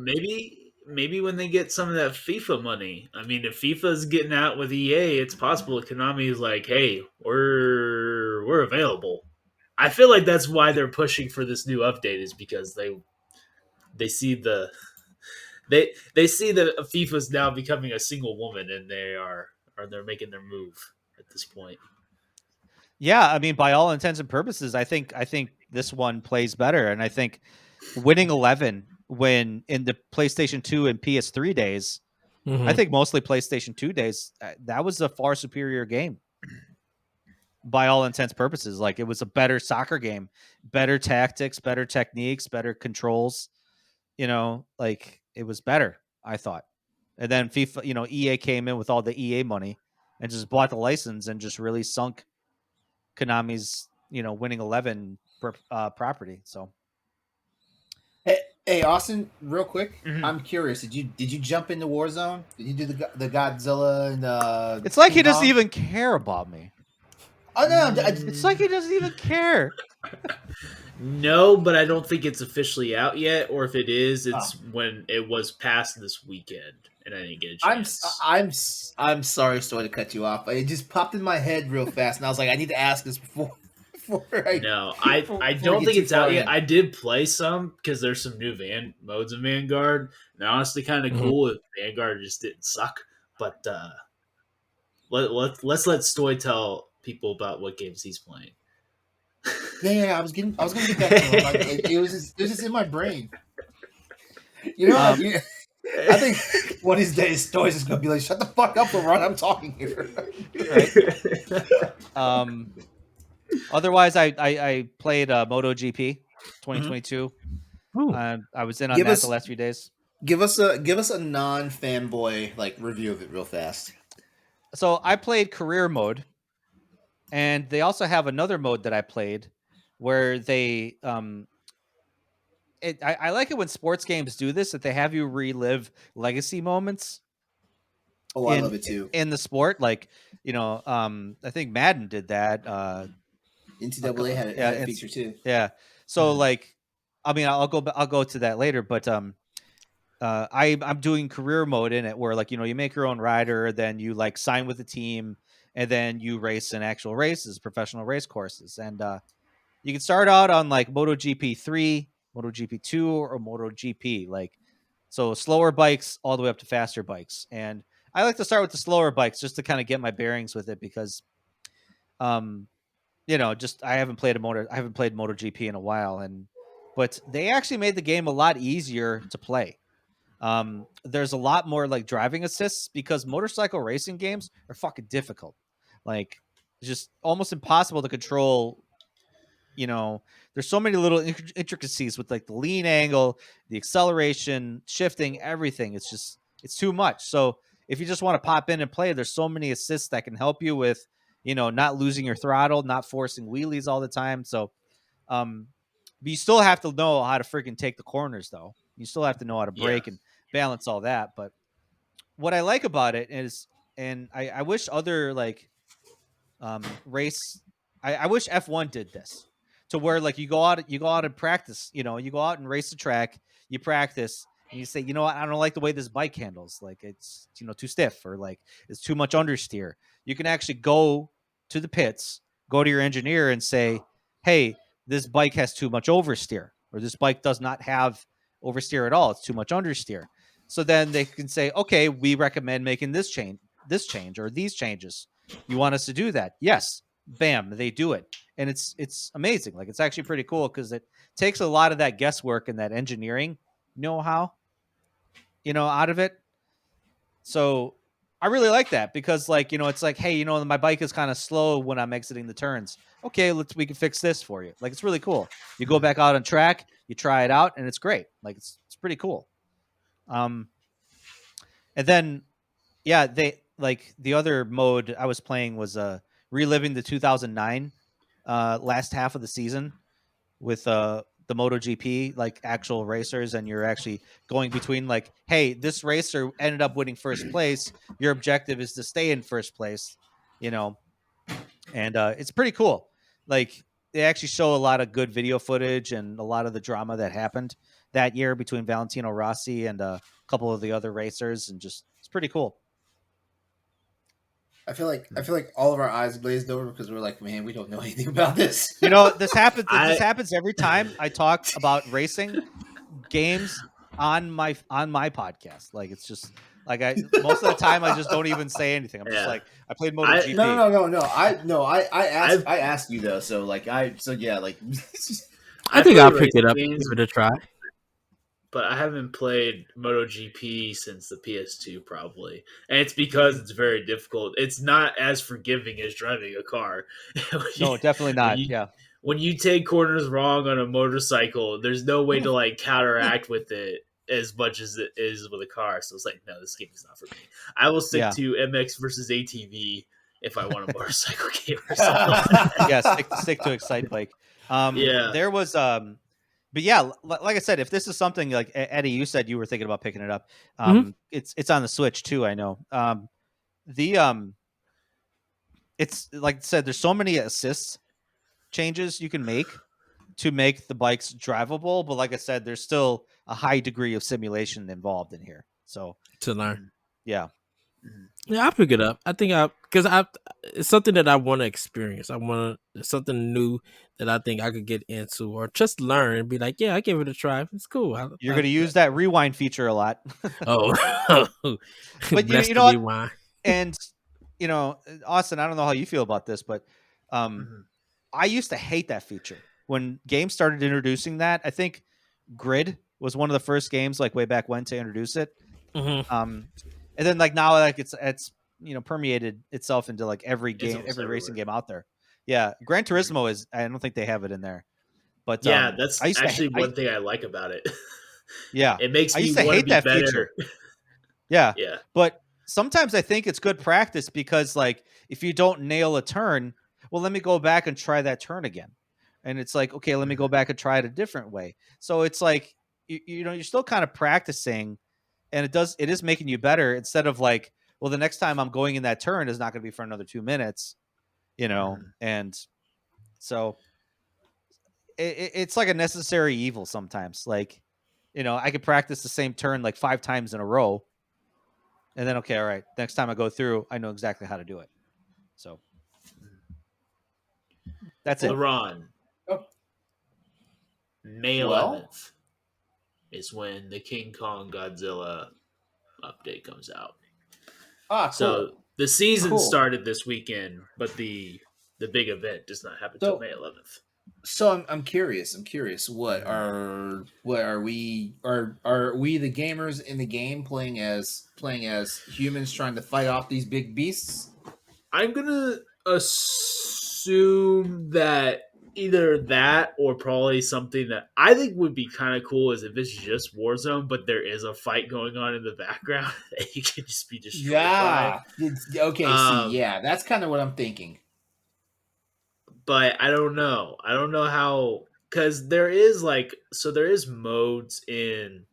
Maybe when they get some of that FIFA money. I mean, if FIFA's getting out with EA, it's possible Konami is like, "Hey, we're available." I feel like that's why they're pushing for this new update is because they see they see that FIFA's now becoming a single woman and they're making their move at this point. Yeah, I mean, by all intents and purposes, I think this one plays better, and I think winning 11 when in the PlayStation 2 and PS3 days, I Mhm. think mostly PlayStation 2 days, that was a far superior game by all intents purposes. Like it was a better soccer game, better tactics, better techniques, better controls. Like it was better. I thought, and then FIFA, EA came in with all the EA money and just bought the license and just really sunk Konami's winning 11 property. So Hey, Austin, real quick. Mhm. I'm curious. Did you jump into Warzone? Did you do the Godzilla and It's like King he doesn't Kong? even care about me. Oh no, It's like he doesn't even care. No, but I don't think it's officially out yet. Or if it is, oh, it's when it was passed this weekend, and I didn't get a I'm chance. I'm sorry, Stoy, to cut you off. It just popped in my head real fast, and I was like, I need to ask this No, I before we don't get think too it's out far yet. in. I did play some because there's some new modes of Vanguard. And they're honestly kind of Mhm. cool if Vanguard just didn't suck. But let's let Stoy tell people about what games he's playing. Yeah, I was gonna get back to him. It was just in my brain. You know, Um, I think one of these days, Stoy's just gonna be like, "Shut the fuck up, LeRon. I'm talking here." right. Um, Otherwise, I played MotoGP Mhm. 2022. Ooh. I was in on Give that the us last few days. give us a non fanboy like review of it real fast. So I played career mode, and they also have another mode that I played where I like it when sports games do this, that they have you relive legacy moments Oh, I in love it too. in the sport. Like I think Madden did that. NCAA Yeah, had a feature too. yeah. So like, I mean, I'll go to that later, but I'm doing career mode in it where like you make your own rider, then you like sign with the team, and then you race in actual races, professional race courses, and you can start out on like MotoGP 3, MotoGP 2, or MotoGP, like so slower bikes all the way up to faster bikes. And I like to start with the slower bikes just to kind of get my bearings with it because um just I haven't played MotoGP in a while, and but they actually made the game a lot easier to play. There's a lot more like driving assists because motorcycle racing games are fucking difficult. Like it's just almost impossible to control. There's so many little intricacies with like the lean angle, the acceleration, shifting, everything. It's too much. So if you just want to pop in and play, there's so many assists that can help you with not losing your throttle, not forcing wheelies all the time. So um, but you still have to know how to freaking take the corners, though. You still have to know how to Yeah. brake and balance all that. But what I like about it is, and I wish other like race, I wish F1 did this to where like you go out and practice. You go out and race the track. you practice and you say, you know what, I don't like the way this bike handles. Like it's too stiff, or like it's too much understeer. You can actually go to the pits, go to your engineer and say, hey, this bike has too much oversteer, or this bike does not have oversteer at all. It's too much understeer. So then they can say, okay, we recommend making this change, or these changes. You want us to do that? Yes. Bam, they do it. And it's amazing. Like it's actually pretty cool because it takes a lot of that guesswork and that engineering know-how, out of it. So I really like that because like, it's like, hey, my bike is kind of slow when I'm exiting the turns. Okay, we can fix this for you. Like it's really cool. You go back out on track, you try it out, and it's great. Like it's pretty cool. And then yeah, they like the other mode I was playing was reliving the 2009 last half of the season with the MotoGP, like actual racers, and you're actually going between like, hey, this racer ended up winning first place. Your objective is to stay in first place, and it's pretty cool. Like they actually show a lot of good video footage and a lot of the drama that happened that year between Valentino Rossi and a couple of the other racers, and just it's pretty cool. I feel like all of our eyes glazed over because we're like, man, we don't know anything about this. This happens. This happens every time I talk about racing games on my podcast. Like it's just like most of the time I just don't even say anything. I'm just like, I played MotoGP. No. I asked you though. So like I think I'll pick it up, give it a try. But I haven't played MotoGP since the PS2 probably. And it's because it's very difficult. It's not as forgiving as driving a car. No, definitely not. When you take corners wrong on a motorcycle, there's no way to like counteract with it as much as it is with a car. So it's like, no, this game is not for me. I will stick to MX versus ATV if I want a motorcycle game or something. Yeah, stick to Excite Bike. There was but yeah, like I said, if this is something like Eddie, you said you were thinking about picking it up. It's on the Switch too. I know. It's like I said, there's so many assist changes you can make to make the bikes drivable, but like I said, there's still a high degree of simulation involved in here. So to learn, yeah, I'll pick it up. I think it's something that I want to experience. I want something new that I think I could get into or just learn and be like, yeah, I give it a try. It's cool. You're going to use that rewind feature a lot. But you know what? And Austin, I don't know how you feel about this, but I used to hate that feature when games started introducing that. I think Grid was one of the first games like way back when to introduce it. And then like now like it's permeated itself into like every game, every racing game out there. Yeah, Gran Turismo is. I don't think they have it in there. But yeah, that's actually one thing I like about it. Yeah, it makes me want to hate that better. Feature. Yeah, but sometimes I think it's good practice because like if you don't nail a turn, well, let me go back and try that turn again. And it's like, okay, let me go back and try it a different way. So it's like you're still kind of practicing. And it is making you better instead of like, well, the next time I'm going in that turn is not going to be for another 2 minutes, and so it's like a necessary evil sometimes. Like, I could practice the same turn like 5 times in a row, and then okay, all right, next time I go through, I know exactly how to do it. So that's it. LeRon, May 11th. Is when the King Kong Godzilla update comes out. Cool. So the season started this weekend, but the big event does not happen until May 11th. So I'm curious. What are we the gamers in the game playing as humans trying to fight off these big beasts? I'm gonna assume that either that or probably something that I think would be kind of cool is if it's just Warzone, but there is a fight going on in the background that you can just be destroyed by. Okay, that's kind of what I'm thinking. But I don't know. I don't know how, because there is modes in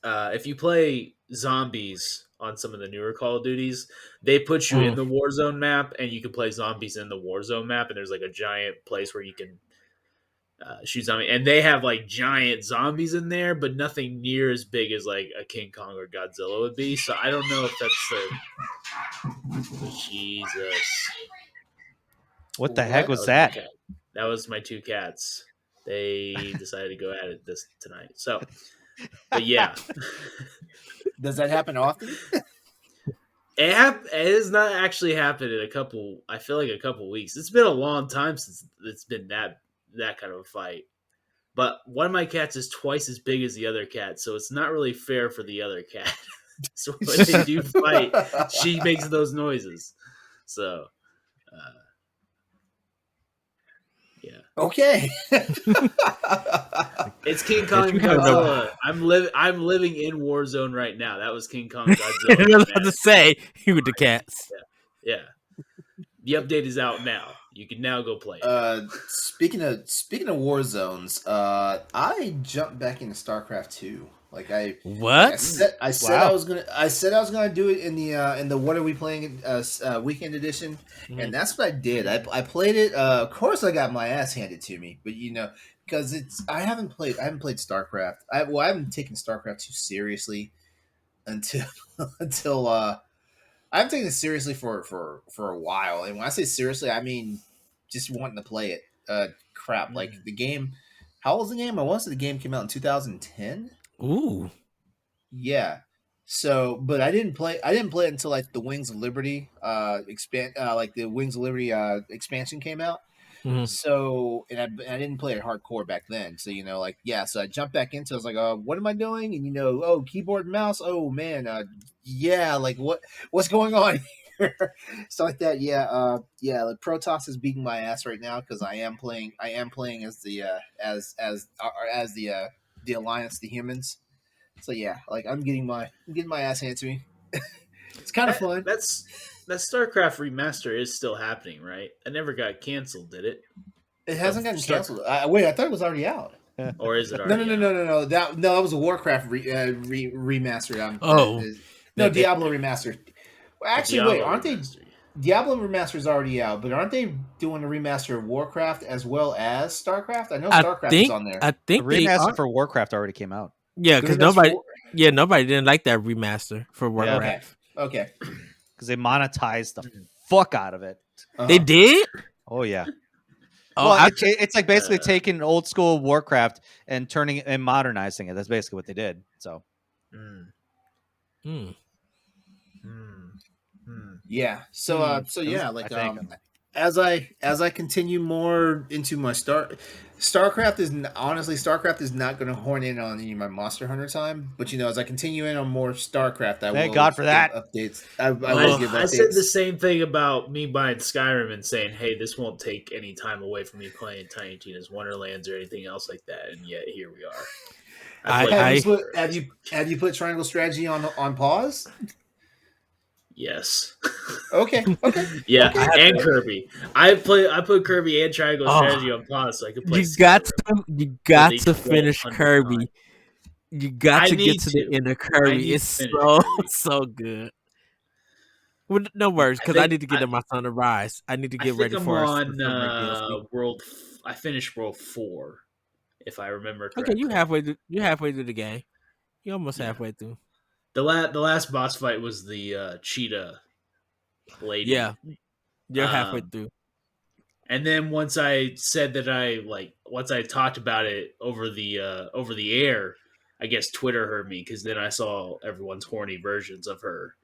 if you play zombies on some of the newer Call of Duties, they put you in the Warzone map and you can play zombies in the Warzone map, and there's like a giant place where you can shoot zombie, and they have like giant zombies in there, but nothing near as big as like a King Kong or Godzilla would be. So I don't know if that's the Jesus. What the heck What? was My that? cat. That was my two cats. They decided to go at it this tonight. So, but yeah, Does that happen often? it has not actually happened in a couple. I feel like a couple weeks. It's been a long time since it's been that kind of a fight. But one of my cats is twice as big as the other cat, so it's not really fair for the other cat. So when they do fight, she makes those noises. So, yeah. Okay. It's King Kong you have no- Godzilla. I'm living in Warzone right now. That was King Kong I Godzilla. was about to say you with the cats. Yeah. The update is out now. You can now go play it. Speaking of war zones, I jumped back into StarCraft 2. Like I What? said Wow. I said I was gonna do it in the What Are We Playing weekend edition, and that's what I did. I played it. Of course, I got my ass handed to me, but because I haven't played StarCraft. I haven't taken StarCraft 2 seriously until until I haven't taken it seriously for a while. And when I say seriously, I mean just wanting to play it. Crap, like the game. How old was the game? I want to say the game came out in 2010. Ooh. Yeah. So, but I didn't play. I didn't play it until like the Wings of Liberty like the Wings of Liberty expansion came out. Mhm. So, and I didn't play it hardcore back then. So, so I jumped back into it. I was like, what am I doing? And, keyboard and mouse. Oh, man. Yeah, like what's going on here? So like that. Yeah. Like Protoss is beating my ass right now because I am playing as the, as the Alliance, the humans. So yeah, like I'm getting my ass handed to me. It's kind of fun. That StarCraft remaster is still happening, right? It never got canceled, did it? It hasn't gotten canceled. Wait, I thought it was already out. Or is it No, already no. That was a Warcraft remaster. Oh. No, Diablo remaster. Well, actually, Diablo wait, aren't remaster. they? Diablo remaster is already out, but aren't they doing a remaster of Warcraft as well as StarCraft? I know StarCraft is on there. I The think they remaster are. for Warcraft already came out. Yeah, because nobody didn't like that remaster for Warcraft. Okay. Because they monetized the fuck out of it. They did? Oh yeah. Oh, Well, it's like basically taking old school Warcraft and turning it and modernizing it. That's basically what they did. So Yeah. So yeah, like I think. as I continue more into my StarCraft is not going to horn in on any of my Monster Hunter time, but as I continue in on more StarCraft, I Thank will God for give that. updates. I will give updates. I said the same thing about me buying Skyrim and saying, "Hey, this won't take any time away from me playing Tiny Tina's Wonderlands or anything else like that." And yet here we are. Have you put Triangle Strategy on pause? Yes. Okay. Yeah, Okay. and Kirby. I put Kirby and Triangle Strategy on pause so I could play. You got to the finish 1200 Kirby. time. You got I to get need to the to. end of I Kirby. need It's to finish so Kirby. so good. Well, no worries, because I need to get in my Son of Rise. I need to get ready I'm for on summer DLC. World. I finished World 4, if I remember Okay, correctly. you halfway through the game. You're almost halfway through. The last boss fight was the cheetah lady. Yeah, you're halfway through. And then once I said that once I talked about it over the air, I guess Twitter heard me because then I saw everyone's horny versions of her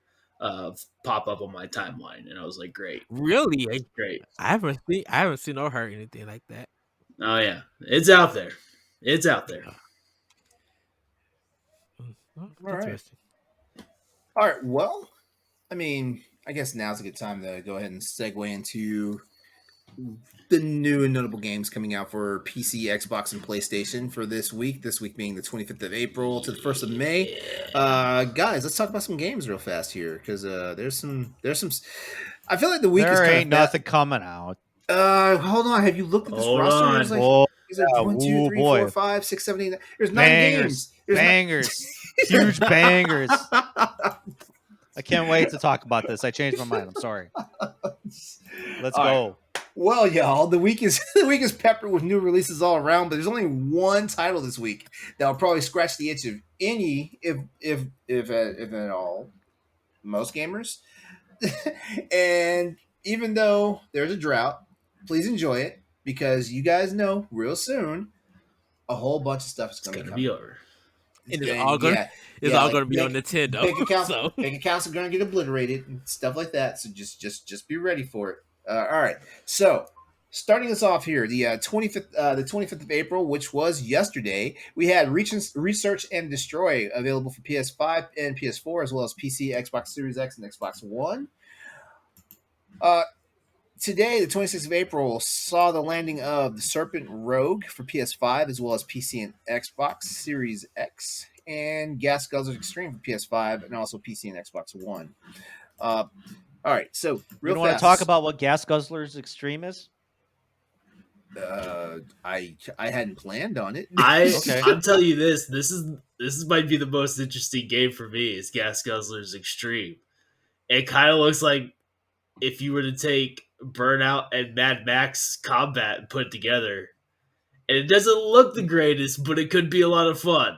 pop up on my timeline, and I was like, "Great, Really? great." I haven't seen or heard anything like that. Oh yeah, it's out there. It's out there. Oh, All right. interesting. All right. Well, I mean, I guess now's a good time to go ahead and segue into the new and notable games coming out for PC, Xbox, and PlayStation for this week. This week being the 25th of April to the 1st of May. Guys, let's talk about some games real fast here because there's some. I feel like the week is There kind ain't of nothing coming out. Hold on. Have you looked at this Hold roster? on. There's like, Oh, there's like yeah. 1, 2, Ooh, 3, boy. 4, 5, 6, 7, 8. There's 9 games. There's bangers, huge bangers. I can't wait to talk about this. I changed my mind. I'm sorry. Let's All go. Well, y'all, the week is the week is peppered with new releases all around, but there's only one title this week that will probably scratch the itch of any, if at all, most gamers. And even though there's a drought, please enjoy it because you guys know real soon a whole bunch of stuff is It's going to gonna be be coming. over. And it's all gonna be on Nintendo. Bank accounts are going to get obliterated and stuff like that. So just be ready for it. All right. So starting us off here, the 25th of April, which was yesterday, we had Research and Destroy available for PS5 and PS4 as well as PC, Xbox Series X, and Xbox One. Today, the 26th of April, saw the landing of the Serpent Rogue for PS5 as well as PC and Xbox Series X, and Gas Guzzlers Extreme for PS5 and also PC and Xbox One. All right, so real want to fast. talk about what Gas Guzzlers Extreme is? I hadn't planned on it. Okay. I'm telling you this. This might be the most interesting game for me. Is Gas Guzzlers Extreme. It kind of looks like if you were to take Burnout and Mad Max Combat and put it together, and it doesn't look the greatest, but it could be a lot of fun.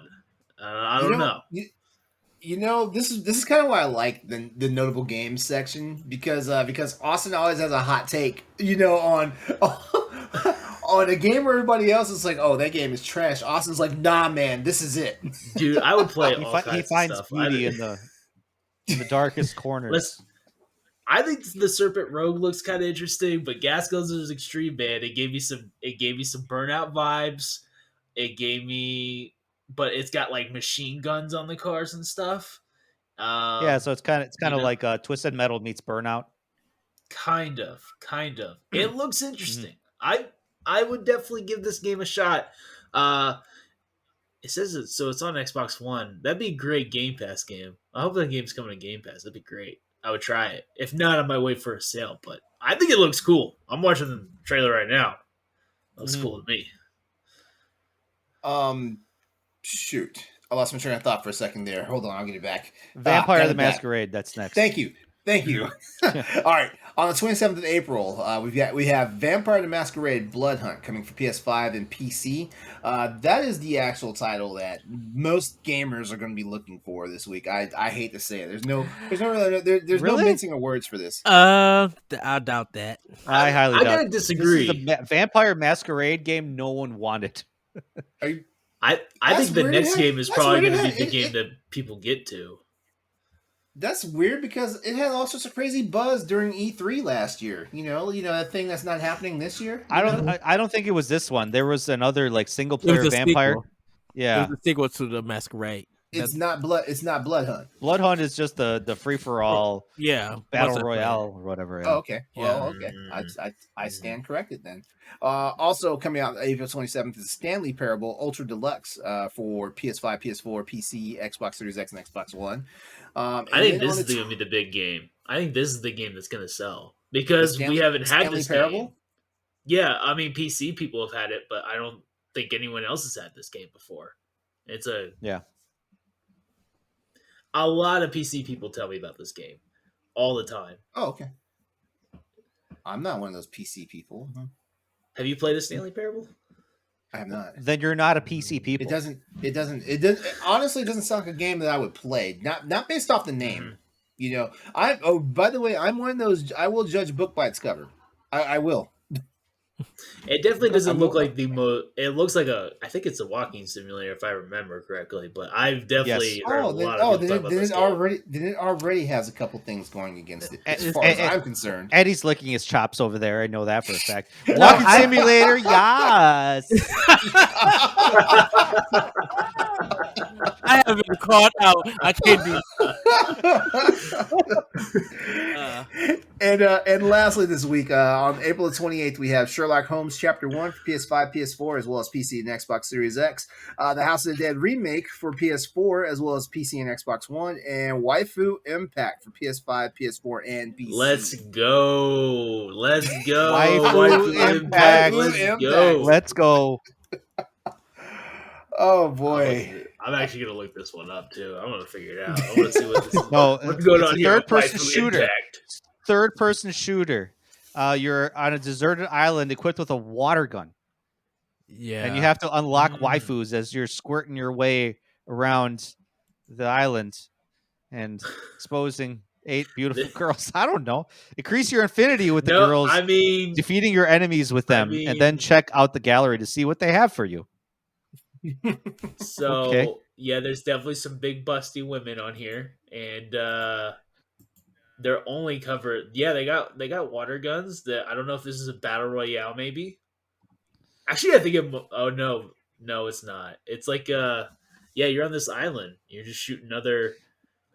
I don't know. This is kind of why I like the notable games section because Austin always has a hot take, on on a game where everybody else is like, oh, that game is trash. Austin's like, nah, man, this is it. Dude, I would play all kinds He finds of stuff. beauty in the darkest corners. I think the Serpent Rogue looks kind of interesting, but Gas Guzzlers Extreme, man, it gave me some Burnout vibes. But it's got like machine guns on the cars and stuff. Yeah, so it's kind of like Twisted Metal meets Burnout. Kind of. It looks interesting. I would definitely give this game a shot. It says it, so it's on Xbox One. That'd be a great Game Pass game. I hope that game's coming to Game Pass. That'd be great. I would try it. If not, I might wait for a sale. But I think it looks cool. I'm watching the trailer right now. Looks cool to me. Shoot. I lost my train of thought for a second there. Hold on, I'll get it back. Vampire the Masquerade, that's next. Thank you. All right. On the 27th of April, we have Vampire the Masquerade Blood Hunt coming for PS5 and PC. That is the actual title that most gamers are going to be looking for this week. I hate to say it. There's no mincing of words for this. I doubt that. I highly doubt. I gotta disagree. This is the Vampire Masquerade game no one wanted. I think the next game is probably going to be the game that people get to. That's weird because it had all sorts of crazy buzz during E3 last year. That thing that's not happening this year. I don't think it was this one. There was another like single player vampire. Sequel. Yeah, it was a sequel to the Masquerade. It's not Blood Hunt. Blood Hunt is just the free for all. Yeah, battle royale or whatever. Oh, okay. Well, okay. I stand corrected then. Also coming out April 27th is Stanley Parable Ultra Deluxe for PS5, PS4, PC, Xbox Series X, and Xbox One. I think this is going to be the big game. I think this is the game that's going to sell because we haven't had this game. Yeah, I mean PC people have had it, but I don't think anyone else has had this game before. It's a lot of PC people tell me about this game all the time. Oh, okay. I'm not one of those PC people. Have you played a Stanley Parable? I have not. Then you're not a PC people. It honestly doesn't sound like a game that I would play. Not based off the name. By the way, I'm one of those. I will judge book by its cover. I will. It definitely doesn't look like the most. It looks like I think it's a walking simulator if I remember correctly. But I've definitely heard a lot of people talk about this game. Then it already has a couple things going against it. As far as I'm concerned, Eddie's licking his chops over there. I know that for a fact. Walking simulator, yes. I haven't been caught out. I can't do. And lastly, this week on April the 28th, we have Sherlock Holmes Chapter 1 for PS5, PS4, as well as PC and Xbox Series X. The House of the Dead remake for PS4, as well as PC and Xbox One, and Waifu Impact for PS5, PS4, and PC. Let's go! Waifu Impact. Let's go. Oh boy. I'm actually gonna look this one up too. I want to figure it out. I want to see what this is. No, what's going on here? Third person shooter. You're on a deserted island equipped with a water gun, Yeah. and you have to unlock Mm. waifus as you're squirting your way around the island and exposing 8 beautiful girls. I don't know. Increase your infinity with the No, girls, I mean, defeating your enemies with them, and then check out the gallery to see what they have for you. so Okay. yeah, there's definitely some big busty women on here, and they're only covered. Yeah, they got water guns. That I don't know if this is a battle royale, maybe. Actually, I think it. Oh no, it's not. It's like yeah, you're on this island. You're just shooting other.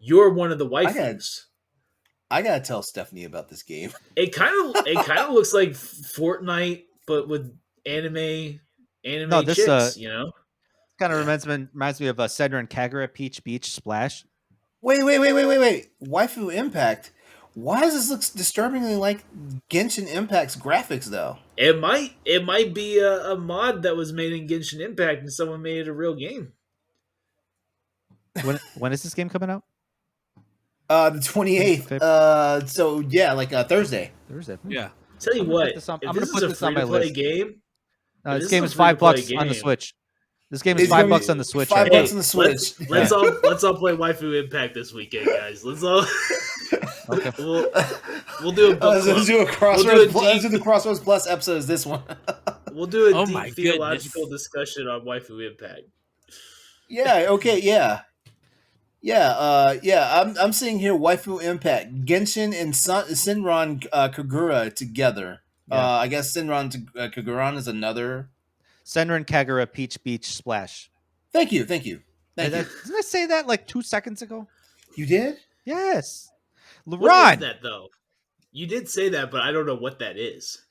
You're one of the I got waifus. I gotta tell Stephanie about this game. It kind of looks like Fortnite, but with No, anime this chicks. You know. kind of Yeah. reminds me of Senran and Kagura Peach Beach Splash. Wait. Waifu Impact. Why does this look disturbingly like Genshin Impact's graphics though? It might be a mod that was made in Genshin Impact and someone made it a real game. When is this game coming out? The 28th. So yeah, like Thursday. Thursday. Yeah. Tell you I'm gonna what, put this on- if I'm gonna this put is a this on free my to play list. game, if This this game is is a free-to-play $5 on the game- Switch. This game is It's gonna $5 be on the Switch. $5 right now. bucks on the Switch. let's all play Waifu Impact this weekend, guys. Let's all Okay. we'll do a book Let's club. do a Crossroads. We'll do a Let's do deep- the Crossroads Plus episode. Is this one? We'll do a Oh deep my theological goodness. discussion on Waifu Impact. Yeah. Okay. Yeah. Yeah. I'm seeing here Waifu Impact, Genshin and Sinron Kagura together. Yeah. I guess Sinron Kaguran is another. Senran Kagura Peach Beach Splash. Thank you. Didn't I say that like 2 seconds ago? You did? Yes. What is LeRon. that though? You did say that, but I don't know what that is.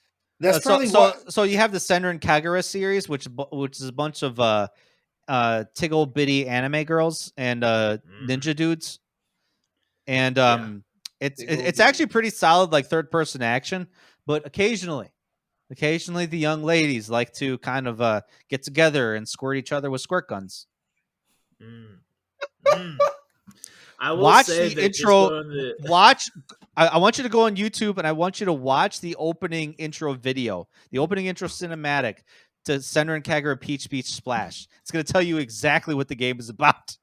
That's so, probably so, what. so you have the Senran Kagura series, which is a bunch of tiggle bitty anime girls and ninja dudes, and it's actually pretty solid, like third person action. But occasionally the young ladies like to kind of get together and squirt each other with squirt guns. I will Watch say the that intro. just going to- Watch. I want you to go on YouTube and I want you to watch the opening intro video, the opening intro cinematic to Senran Kagura Peach Beach Splash. It's going to tell you exactly what the game is about.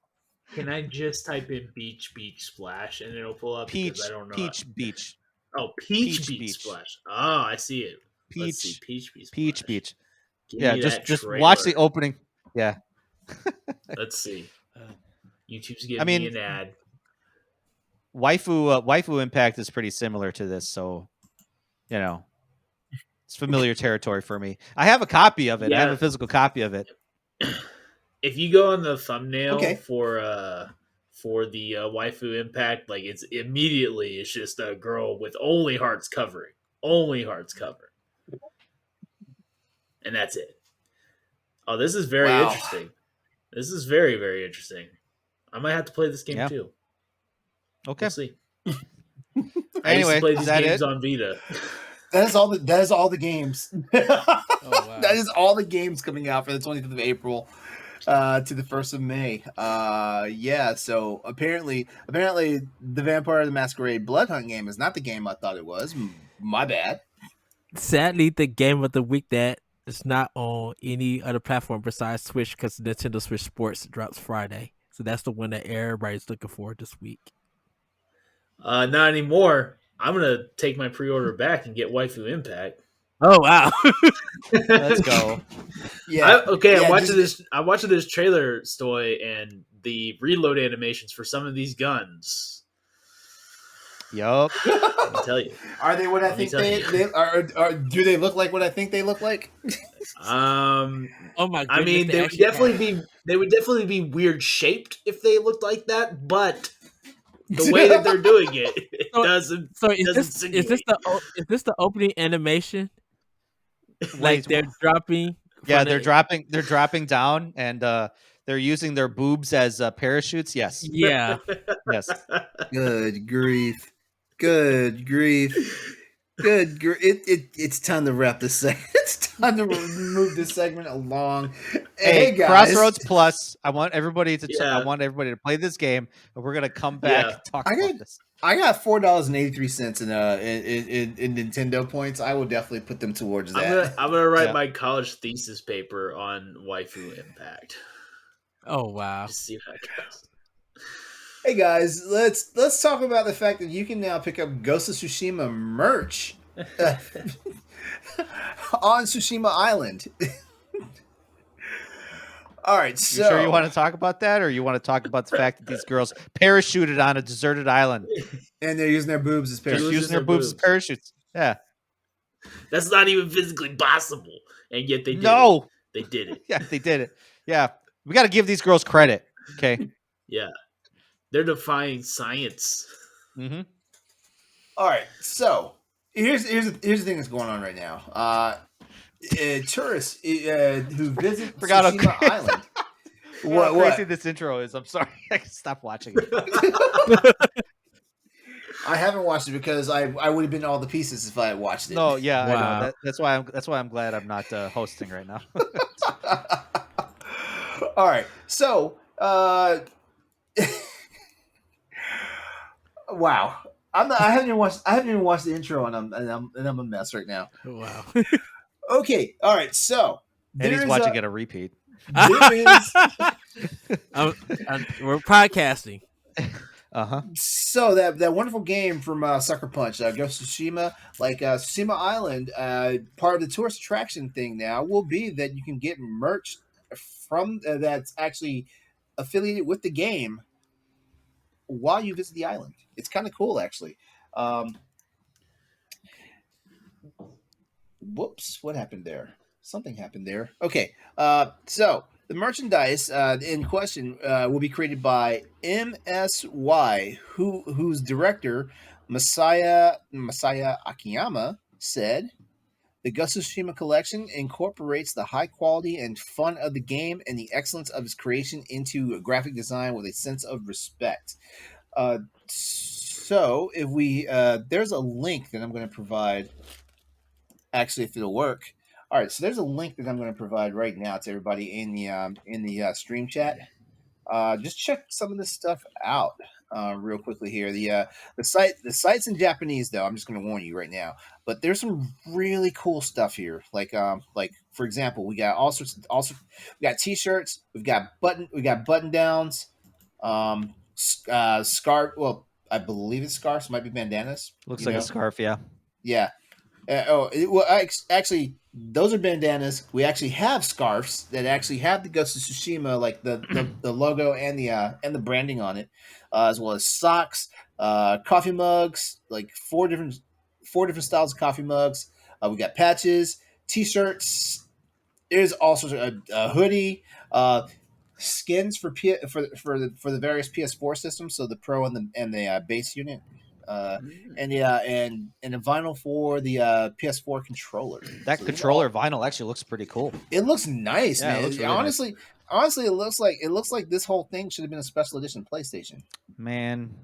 Can I just type in beach splash and it'll pull up? Peach, because I don't know. Peach Beach, Oh, peach Peach beach Beach. splash. Oh, I see it. Let's see. Peach, Peach Peach splash. Beach. Give Yeah, me just that just watch the trailer. opening. Yeah, Let's see. YouTube's I giving mean- me an ad. Waifu Impact is pretty similar to this, so it's familiar territory for me. I have a copy of it. I have Yeah. a physical copy of it. If you go on the thumbnail Okay. for the waifu impact, like it's just a girl with only hearts covering, and that's it. Oh, this is very Wow. interesting. This is very, very interesting. I might have to play this game Yeah. too. Okay. We'll see. I used Anyway, to play is these that games it? on Vita. That is all the games. wow. That is all the games coming out for the 25th of April to the 1st of May. Yeah, so apparently the Vampire the Masquerade Blood Hunt game is not the game I thought it was. My bad. Sadly, the game of the week that is not on any other platform besides Switch because Nintendo Switch Sports drops Friday. So that's the one that everybody's looking for this week. Not anymore. I'm gonna take my pre-order back and get Waifu Impact. Oh wow! Let's go. Yeah. I'm watching this trailer, Stoy, and the reload animations for some of these guns. Yup. Let me tell you. Are they what I Let me think tell they are? Do they look like what I think they look like? Oh my! I mean, they would definitely be weird shaped if they looked like that, but the way that they're doing it doesn't. So doesn't is this the opening animation? Like Wait, they're dropping? Yeah, from the- they're dropping down, and they're using their boobs as parachutes. Yes, Yeah. yes. Good grief! Good grief! It's time to wrap this segment. It's time to move this segment along. Hey, guys, Crossroads Plus. I want everybody to. Yeah. I want everybody to play this game, and we're gonna come back Yeah. and talk I about got- this. I got $4.83 in Nintendo points. I will definitely put them towards that. I'm gonna write Yeah. my college thesis paper on waifu impact. Oh wow. Just see how it goes. Hey guys, let's talk about the fact that you can now pick up Ghost of Tsushima merch on Tsushima Island. All right, You so sure you want to talk about that, or you want to talk about the fact that these girls parachuted on a deserted island, and they're using their boobs as just parachutes. using their boobs as parachutes? Yeah. That's not even physically possible, and yet they did No. it. They did it. Yeah, they did it. Yeah, we got to give these girls credit. Okay. Yeah, they're defying science. Mm-hmm. All right, so here's the thing that's going on right now. Tourists who visit Forgot how Tsushima crazy- Island. What What? crazy this intro is. I'm sorry. I can stop watching it. I haven't watched it because I would have been all the pieces if I had watched it. No, yeah, I Wow. know. That's why I'm glad I'm not hosting right now. All right, so wow, I haven't even watched the intro, and I'm a mess right now. Wow. Okay, all right, so And he's there is watching it a repeat. there is We're podcasting. Uh-huh. so that wonderful game from Sucker Punch, Ghost of Tsushima, like Tsushima Island. Part of the tourist attraction thing now will be that you can get merch from that's actually affiliated with the game while you visit the island. It's kind of cool, actually. Whoops, what happened there? Something happened there. Okay, so the merchandise in question will be created by MSY, whose director Masaya Akiyama said the Ghost of Tsushima collection incorporates the high quality and fun of the game and the excellence of its creation into graphic design with a sense of respect. So if we there's a link that I'm going to provide. Actually, if it'll work. All right, so there's a link that I'm going to provide right now to everybody in the stream chat. Just check some of this stuff out real quickly here. The site's in Japanese though. I'm just going to warn you right now. But there's some really cool stuff here. Like for example, we got we got t-shirts, we got button downs, scarf. Well, I believe it's scarves. Might be bandanas. Looks you like know? a scarf, yeah. Yeah. Actually, those are bandanas. We actually have scarves that actually have the Ghost of Tsushima, like the logo and the branding on it, as well as socks, coffee mugs, like four different styles of coffee mugs. We got patches, t-shirts. There's also a hoodie, skins for the various PS4 systems, so the Pro and the base unit. And a vinyl for the PS4 controller. That So controller vinyl actually looks pretty cool. it looks nice, Yeah, it man. looks really honestly, it looks like this whole thing should have been a special edition PlayStation. Man,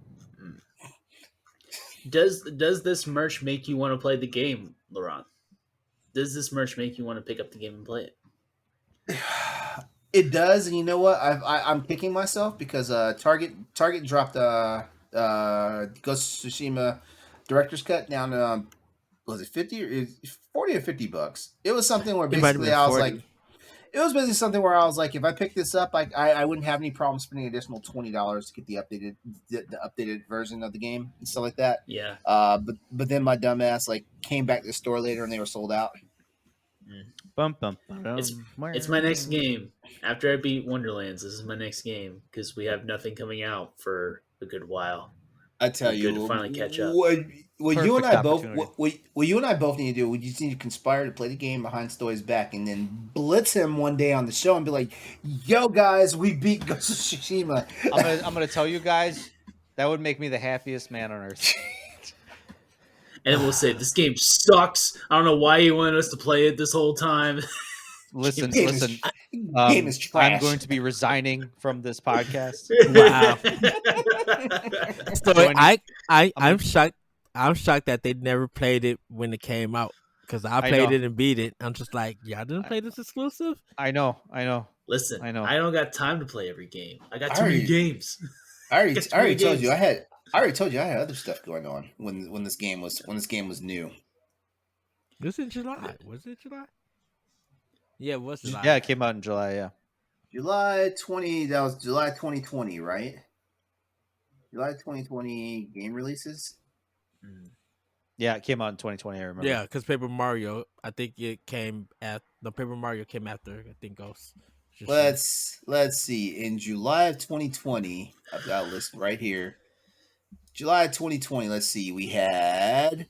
Does this merch make you want to play the game, LeRon? Does this merch make you want to pick up the game and play it? It does, and you know what? I'm kicking myself because Target dropped Ghost of Tsushima director's cut down to was it 50 or 40 or $50? It was something where It might have basically been I was 40. like, it was basically something where I was like, if I pick this up, I wouldn't have any problem spending additional $20 to get the updated version of the game and stuff like that. Yeah. But then my dumbass like came back to the store later and they were sold out. bum, bum, bum, It's my next game. After I beat Wonderlands, this is my next game because we have nothing coming out for a good while. I tell Good you, to finally catch up. What you and I Perfect both opportunity. what you and I both need to do, we just need to conspire to play the game behind Stoy's back, and then blitz him one day on the show and be like, "Yo, guys, we beat Ghost of Tsushima." I'm gonna tell you guys, that would make me the happiest man on earth. And we'll say, this game sucks. I don't know why you wanted us to play it this whole time. Listen, Game is- listen. game is trash. I'm going to be resigning from this podcast. Wow. So Joining- I'm shocked. I'm shocked that they never played it when it came out. Because I played know. it and beat it. I'm just like, y'all didn't play this exclusive? I know. Listen, I know. I don't got time to play every game. I got I too many already- games. I already Got too many told you games. I already told you I had other stuff going on when this game was new. This in July. Was it July? Yeah, it was July. Yeah, it came out in July. Yeah. July 20. That was July 2020, right? July 2020 game releases. Yeah, it came out in 2020. I remember. Yeah, because Paper Mario, I think it came at the Paper Mario came after. I think Ghost. Let's see. In July of 2020, I've got a list right here. July 2020. Let's see. We had.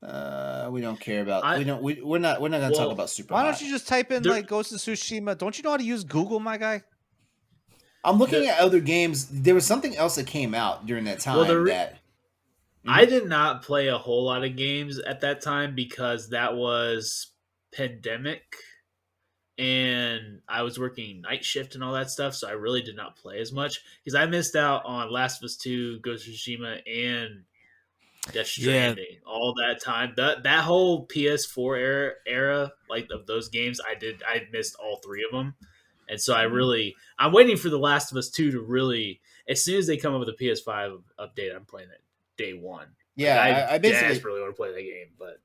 We don't care about. We're not going to talk about Super. Why Hot. don't you just type in like Ghost of Tsushima? Don't you know how to use Google, my guy? I'm looking at other games. There was something else that came out during that time that. I did not play a whole lot of games at that time because that was pandemic and I was working night shift and all that stuff, so I really did not play as much because I missed out on Last of Us 2, Ghost of Tsushima, and Death Stranding all that time. That whole PS4 era like of those games, I missed all three of them. And so I'm waiting for The Last of Us 2 to really, as soon as they come up with a PS5 update, I'm playing it day one. Yeah, like, I basically desperately want to play that game, but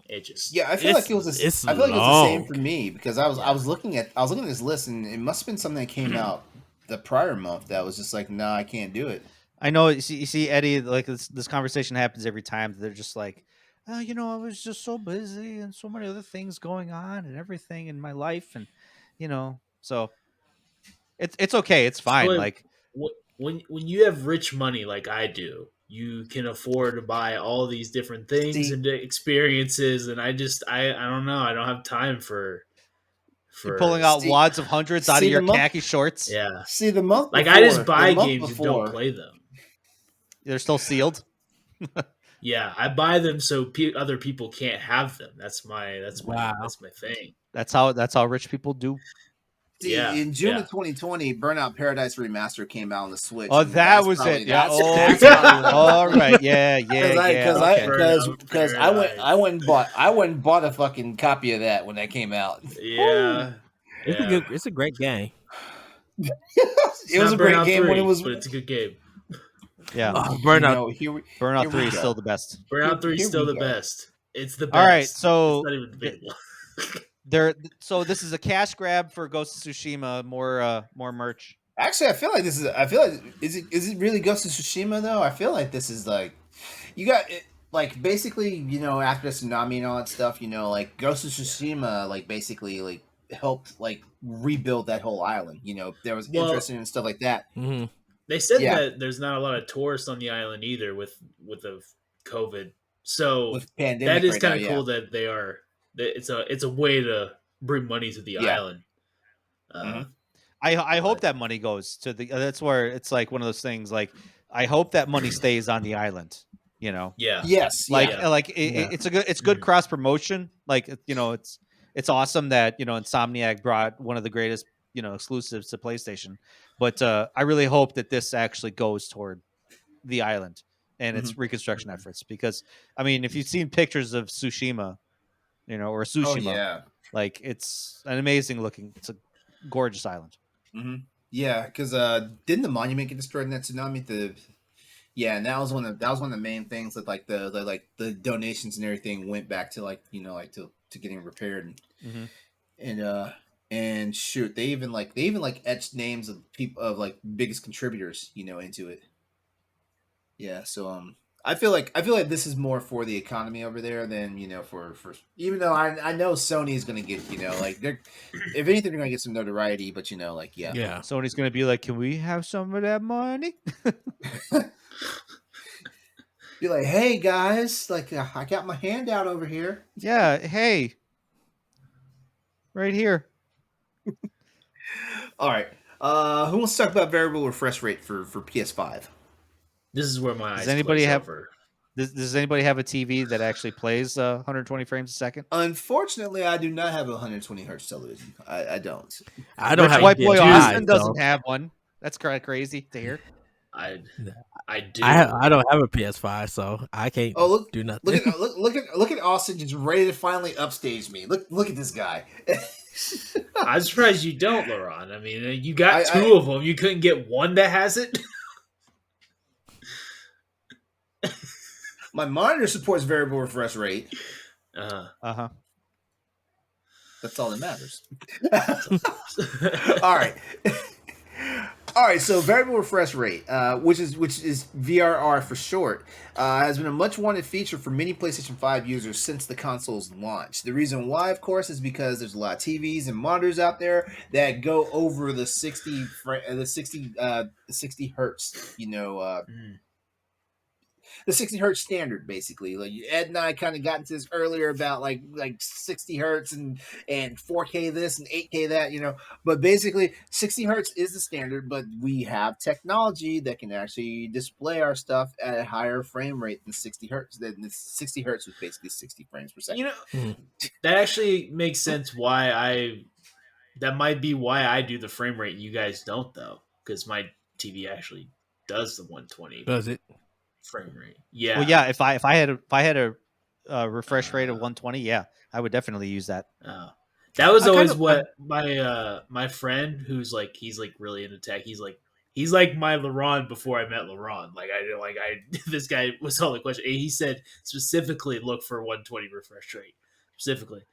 it just I feel like it was the same for me because I was looking at this list and it must have been something that came out the prior month that was just like, nah, I can't do it. I know. You see, Eddie. Like this conversation happens every time. They're just like, I was just so busy and so many other things going on and everything in my life, and so it's okay. It's fine. So, like when you have rich money like I do, you can afford to buy all these different things and experiences, and I don't know. I don't have time for you're pulling out wads of hundreds out of your khaki shorts. Yeah. See, the month like before, I just buy games and don't play them. They're still sealed. Yeah, I buy them so other people can't have them. That's my thing. That's how rich people do. See, in June of 2020, Burnout Paradise Remaster came out on the Switch. Oh, that was it. Yeah. All right. Yeah. Because I went and bought a fucking copy of that when that came out. Yeah. It's a great game. It was a great game when it was, but it's a good game. Yeah. Burnout. Burnout 3 is still the best. Burnout 3 is still the best. It's the best. All right, so it's not even debatable. So this is a cash grab for Ghost of Tsushima. More merch. Actually, I feel like is it really Ghost of Tsushima though? I feel like this is like you got like basically after the tsunami and all that stuff, like Ghost of Tsushima like basically like helped like rebuild that whole island. There was interest in and stuff like that. Mm-hmm. They said that there's not a lot of tourists on the island either with the COVID. So that is kind of cool that they are. It's a way to bring money to the island. I hope that money goes to the. That's where it's like one of those things. Like I hope that money stays on the island. Yeah. Yes. It's good cross promotion. Like it's awesome that Insomniac brought one of the greatest exclusives to PlayStation. But I really hope that this actually goes toward the island and its reconstruction efforts, because I mean, if you've seen pictures of Tsushima, or Tsushima, like it's an amazing looking. It's a gorgeous island. Mm-hmm. Yeah, because didn't the monument get destroyed in that tsunami? And that was one of the main things that like the donations and everything went back to to getting repaired and shoot, they even etched names of people of like biggest contributors into it. Yeah, so I feel like this is more for the economy over there than for even though I know Sony is gonna get they're if anything they're gonna get some notoriety, but Sony's gonna be like, can we have some of that money? Be like, hey guys, like I got my hand out over here. Yeah, hey, right here. All right, who wants to talk about variable refresh rate for PS5? This is where my eyes. Does anybody have a TV that actually plays 120 frames a second? Unfortunately, I do not have a 120 hertz television. I don't. I don't have. White boy Austin doesn't have one. That's crazy to hear. I I do. I don't have a PS5, so I can't Oh, look, do nothing. look at Austin just ready to finally upstage me. Look at this guy. I'm surprised you don't, LeRon. I mean, you got I two of them. You couldn't get one that has it. my monitor supports variable refresh rate. Uh-huh. That's all that matters. All right. All right, so variable refresh rate, which is VRR for short, has been a much wanted feature for many PlayStation 5 users since the console's launch. The reason why, of course, is because there's a lot of TVs and monitors out there that go over the 60 hertz, the 60 hertz standard, basically. Like Ed and I kind of got into this earlier about like 60 hertz and 4K this and 8K that. But basically 60 hertz is the standard, but we have technology that can actually display our stuff at a higher frame rate than 60 hertz. Then 60 hertz was basically 60 frames per second. That actually makes sense. That might be why I do the frame rate and you guys don't, though, because my TV actually does the 120 Does it? frame rate. Yeah. Well, yeah. If I had a refresh rate of 120, yeah, I would definitely use that. That was I always kinda- what my friend who's like he's like really into tech. He's like my LeRon before I met LeRon. This guy was all the question. He said specifically look for 120 refresh rate specifically.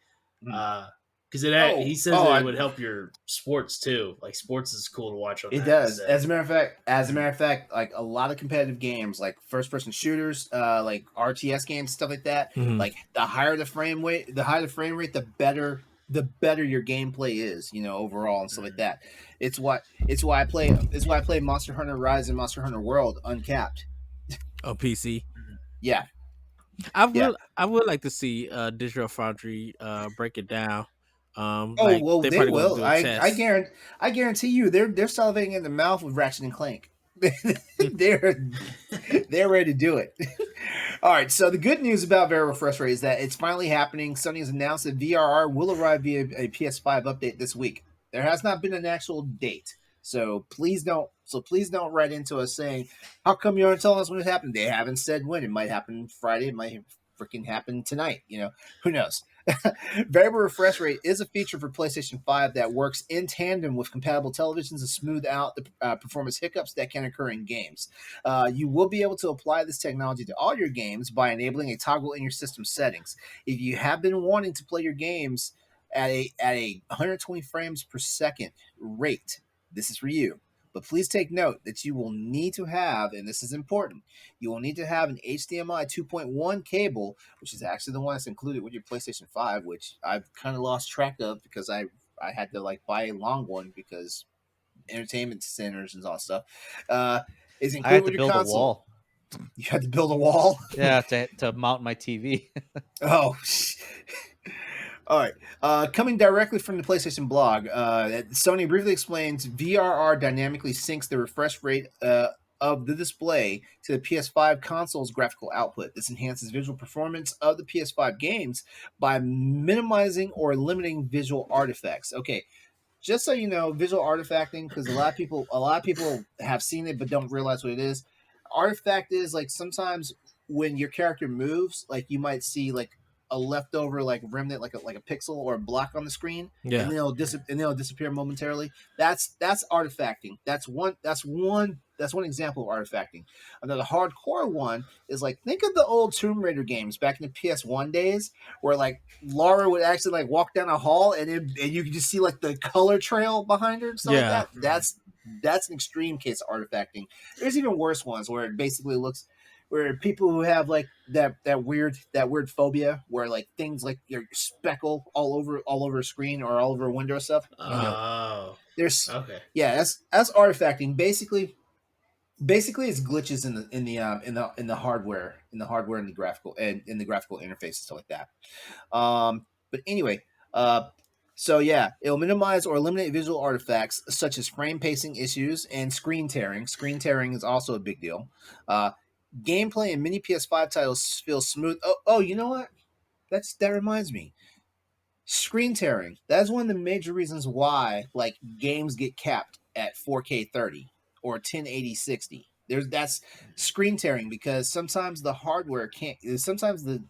Because he says it would help your sports too. Like sports is cool to watch on. It does. As a matter of fact, like a lot of competitive games, like first-person shooters, like RTS games, stuff like that. Mhm. Like the higher the frame rate, the better your gameplay is. Overall and stuff like that. It's why I play Monster Hunter Rise and Monster Hunter World uncapped. On PC. Yeah. I would like to see Digital Foundry break it down. They probably gonna will. do a test. I guarantee you, they're salivating in the mouth with Ratchet and Clank. they're ready to do it. All right. So the good news about variable refresh rate is that it's finally happening. Sony has announced that VRR will arrive via a PS5 update this week. There has not been an actual date, so please don't write into us saying, "How come you aren't telling us when it happened?" They haven't said when. It might happen Friday. It might freaking happen tonight. Who knows? Variable refresh rate is a feature for PlayStation 5 that works in tandem with compatible televisions to smooth out the performance hiccups that can occur in games. You will be able to apply this technology to all your games by enabling a toggle in your system settings. If you have been wanting to play your games at a 120 frames per second rate, this is for you. But please take note that you will need to have, and this is important, you will need to have an HDMI 2.1 cable, which is actually the one that's included with your PlayStation 5, which I've kind of lost track of because I had to buy a long one because entertainment centers and all that stuff. Is I had included to with your build a console. wall. You had to build a wall? Yeah, to mount my TV. Oh, all right. Coming directly from the PlayStation blog, Sony briefly explains VRR dynamically syncs the refresh rate of the display to the PS5 console's graphical output. This enhances visual performance of the PS5 games by minimizing or limiting visual artifacts. Okay, just so you know, visual artifacting, because a lot of people have seen it but don't realize what it is. Artifact is sometimes when your character moves, you might see a leftover remnant, like a pixel or a block on the screen, Yeah. and then it'll disappear momentarily. That's artifacting. That's one example of artifacting. Another hardcore one is think of the old Tomb Raider games back in the PS1 days, where Lara would actually walk down a hall and you could just see the color trail behind her and stuff like that. That's an extreme case of artifacting. There's even worse ones where it basically looks where people who have that weird phobia where things your speckle all over a screen or all over a window stuff. There's okay. Yeah, that's artifacting. Basically it's glitches in the hardware and the graphical and in the graphical interface and stuff like that. But anyway, so yeah, it'll minimize or eliminate visual artifacts such as frame pacing issues and screen tearing. Screen tearing is also a big deal. Gameplay in many PS5 titles feels smooth. Oh, you know what? That reminds me. Screen tearing. That's one of the major reasons why games get capped at 4K 30 or 1080 60. That's screen tearing because sometimes the hardware can't. Sometimes the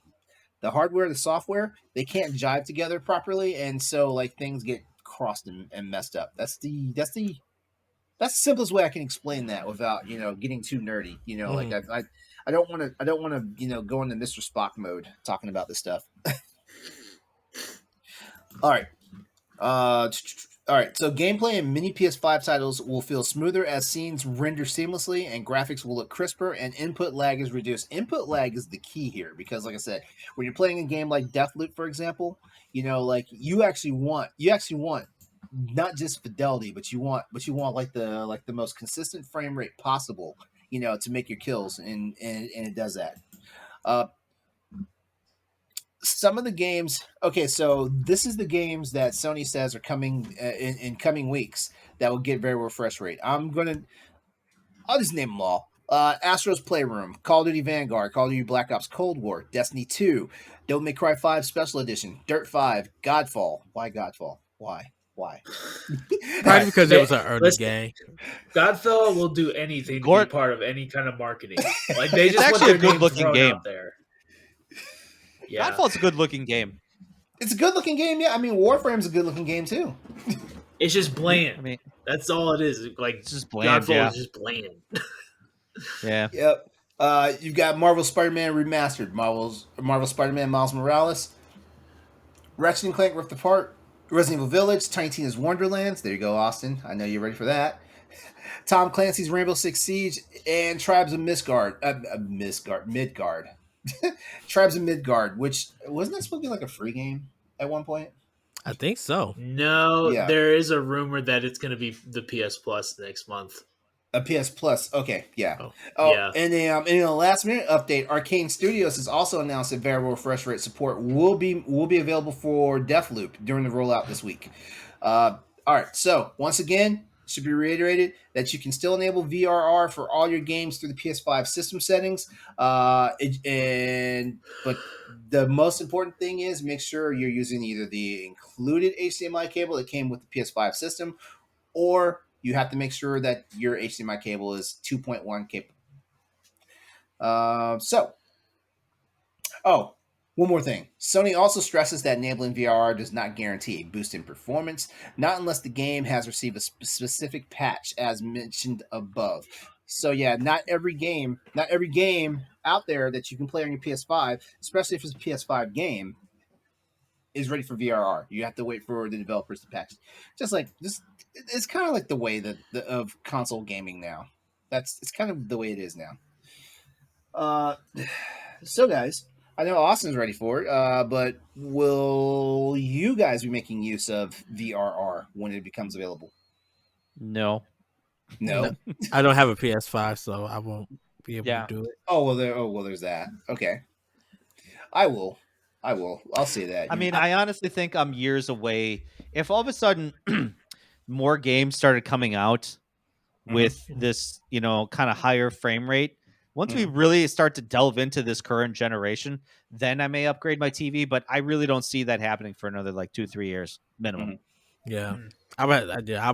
hardware, the software, they can't jive together properly, and so like things get crossed and messed up. That's the simplest way I can explain that without getting too nerdy. Like I don't want to go into Mr. Spock mode talking about this stuff. All right. All right. So gameplay in many PS5 titles will feel smoother as scenes render seamlessly and graphics will look crisper and input lag is reduced. Input lag is the key here because, like I said, when you're playing a game like Deathloop, for example, like you actually want not just fidelity, but you want like the most consistent frame rate possible, to make your kills, and it does that. Some of the games. Okay, so this is the games that Sony says are coming in coming weeks that will get very refresh rate. I'll just name them all. Astro's Playroom, Call of Duty Vanguard, Call of Duty Black Ops Cold War, Destiny 2, Don't Make Cry 5 Special Edition, Dirt 5, Godfall. Why Godfall? Why? Probably because it was an early Listen, game. Godfall will do anything to Gord- be part of any kind of marketing. Like they just want actually a their name good-looking thrown game. out there. Yeah, Godfall's a good looking game. It's a good looking game, yeah. I mean, Warframe's a good looking game too. it's just bland. I mean, That's all it is. Like it's just bland. Godfall Yeah. is just bland. Yeah. Yep. You've got Marvel Spider-Man Remastered, Marvel Spider-Man Miles Morales, Ratchet and Clank Rift Apart, Resident Evil Village, Tiny Tina's Wonderlands. There you go, Austin. I know you're ready for that. Tom Clancy's Rainbow Six Siege and Tribes of Midgard. Tribes of Midgard, which wasn't that supposed to be like a free game at one point? I think so. No, Yeah. there is a rumor that it's going to be the PS Plus next month. A PS Plus. Okay, yeah. Oh. Yeah. And in a last minute update, Arcane Studios has also announced that variable refresh rate support will be available for Deathloop during the rollout this week. All right. So once again, it should be reiterated that you can still enable VRR for all your games through the PS5 system settings. But the most important thing is make sure you're using either the included HDMI cable that came with the PS5 system, or you have to make sure that your HDMI cable is 2.1 capable. One more thing. Sony also stresses that enabling VRR does not guarantee a boost in performance, not unless the game has received a specific patch, as mentioned above. So yeah, not every game out there that you can play on your PS5, especially if it's a PS5 game, is ready for VRR. You have to wait for the developers to patch. Just like this, it's kind of like the way of console gaming now. It's kind of the way it is now. So guys, I know Austin's ready for it, but will you guys be making use of VRR when it becomes available? No. No. I don't have a PS5, so I won't be able to do it. Oh well, there's that. Okay, I will. I'll say that. I mean, I honestly think I'm years away. If all of a sudden more games started coming out with this, kind of higher frame rate, once we really start to delve into this current generation, then I may upgrade my TV. But I really don't see that happening for another 2-3 years minimum. Yeah, I would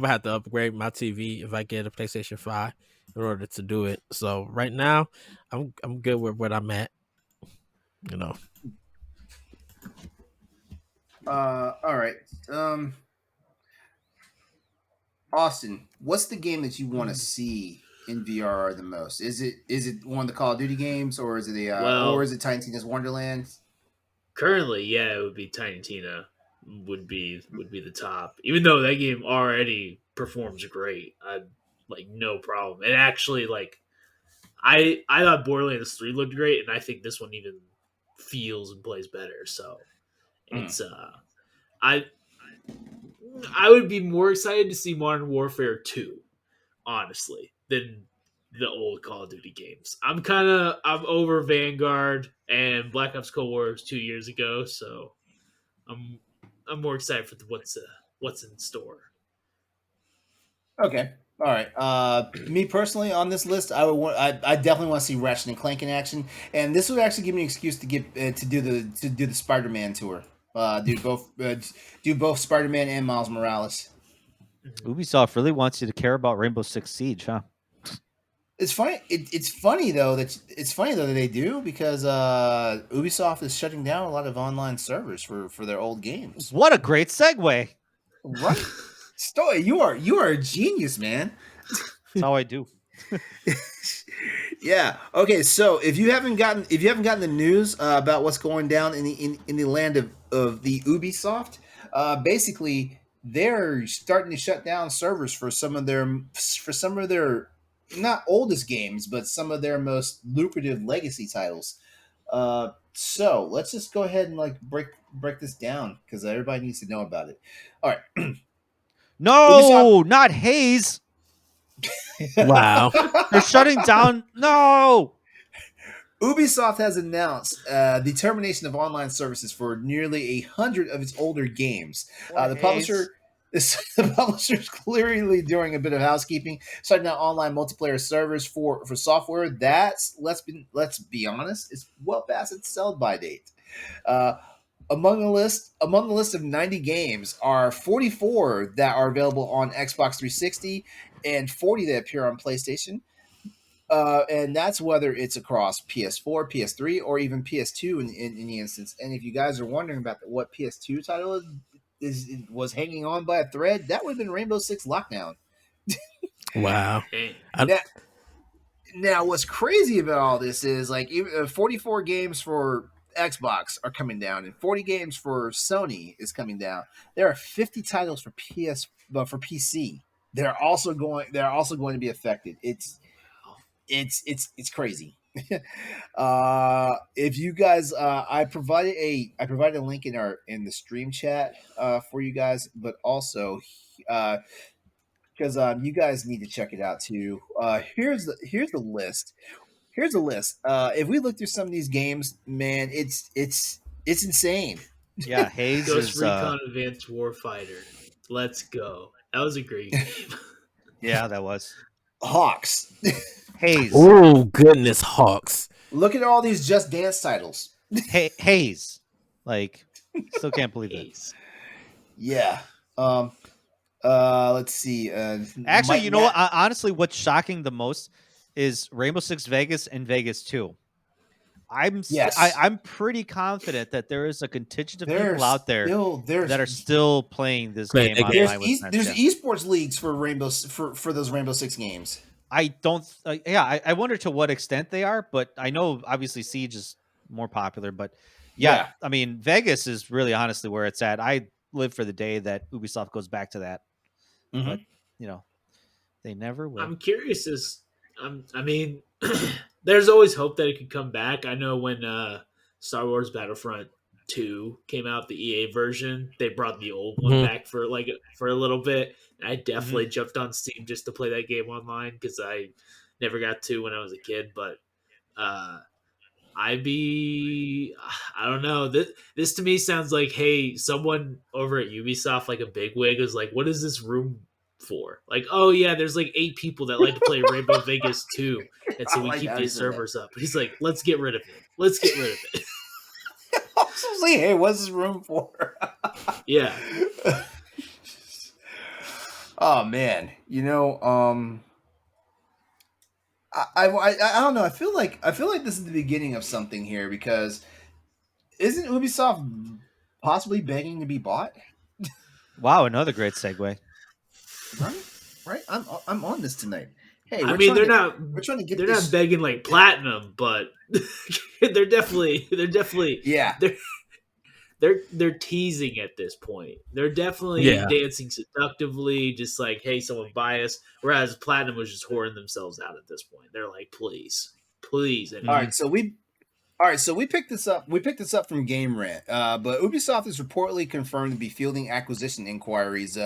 have to upgrade my TV if I get a PlayStation 5 in order to do it. So right now, I'm good with what I'm at. All right. Austin, what's the game that you want to see in VRR the most? Is it one of the Call of Duty games, or is it or is it Tiny Tina's Wonderland? Currently, yeah, it would be Tiny Tina would be the top. Even though that game already performs great, I no problem. And actually, I thought Borderlands 3 looked great, and I think this one even feels and plays better. So it's I would be more excited to see Modern Warfare 2, honestly, than the old Call of Duty games. I'm over Vanguard and Black Ops Cold War 2 years ago, so I'm more excited for what's in store. Okay. All right. Me personally, on this list, I definitely want to see Ratchet and Clank in action, and this would actually give me an excuse to get to do the Spider-Man tour. Do both Spider-Man and Miles Morales. Ubisoft really wants you to care about Rainbow Six Siege, huh? It's funny. It's funny though that they do because Ubisoft is shutting down a lot of online servers for their old games. What a great segue. Right, Stoy, you are a genius, man. That's how I do. Yeah. Okay. So if you haven't gotten the news about what's going down in the land of the Ubisoft, basically they're starting to shut down servers for some of their not oldest games, but some of their most lucrative legacy titles. So let's just go ahead and like break this down because everybody needs to know about it. All right. No, not Haze. Wow. They're shutting down. No. Ubisoft has announced the termination of online services for nearly 100 of its older games. The publisher is clearly doing a bit of housekeeping, shutting down online multiplayer servers for software that's let's be honest, is well past its sell-by date. Among the list of 90 games are 44 that are available on Xbox 360 and 40 that appear on PlayStation. And that's whether it's across PS4, PS3, or even PS2 in the instance. And if you guys are wondering about what PS2 title was hanging on by a thread, that would have been Rainbow Six Lockdown. Wow. Hey, Now, what's crazy about all this is like 44 games for Xbox are coming down, and 40 games for Sony is coming down. There are 50 titles for PC. They're also going to be affected. It's crazy. If you guys, I provided a link in the stream chat for you guys, but also because you guys need to check it out too. Here's the list. Here's a list. If we look through some of these games, man, it's insane. Yeah, Haze Ghost is. Recon Advanced Warfighter. Let's go. That was a great game. Yeah, that was Hawks. Haze. Oh goodness, Hawks. Look at all these Just Dance titles. Haze. Like, still can't believe it. Ace. Yeah. Let's see. Actually, you know what? Honestly, what's shocking the most is Rainbow Six Vegas and Vegas 2. Yes. I'm pretty confident that there is a contingent of people out there that are still playing this game online. There's esports leagues for for those Rainbow Six games. I don't. I wonder to what extent they are, but I know obviously Siege is more popular. But yeah, I mean Vegas is really honestly where it's at. I live for the day that Ubisoft goes back to that, but they never will. I'm curious I mean, there's always hope that it could come back. I know when Star Wars Battlefront 2 came out, the EA version, they brought the old one back for a little bit. And I definitely jumped on Steam just to play that game online because I never got to when I was a kid. But I don't know. This to me sounds like, hey, someone over at Ubisoft, like a bigwig, was like, what is this room for? Like, oh yeah, there's like 8 people that like to play Rainbow Vegas 2, and so we keep these servers up. He's like, let's get rid of it. I was like, hey, what's this room for? Yeah. Oh man, I don't know. I feel like this is the beginning of something here because isn't Ubisoft possibly begging to be bought? Wow, another great segue. Right. I'm on this tonight. Hey, I mean, they're not begging like platinum, but they're definitely yeah. They're teasing at this point. They're definitely dancing seductively, just like, hey, someone buy us. Whereas Platinum was just whoring themselves out at this point. They're like, please. And all right, so we picked this up. We picked this up from Game Rant. But Ubisoft is reportedly confirmed to be fielding acquisition inquiries.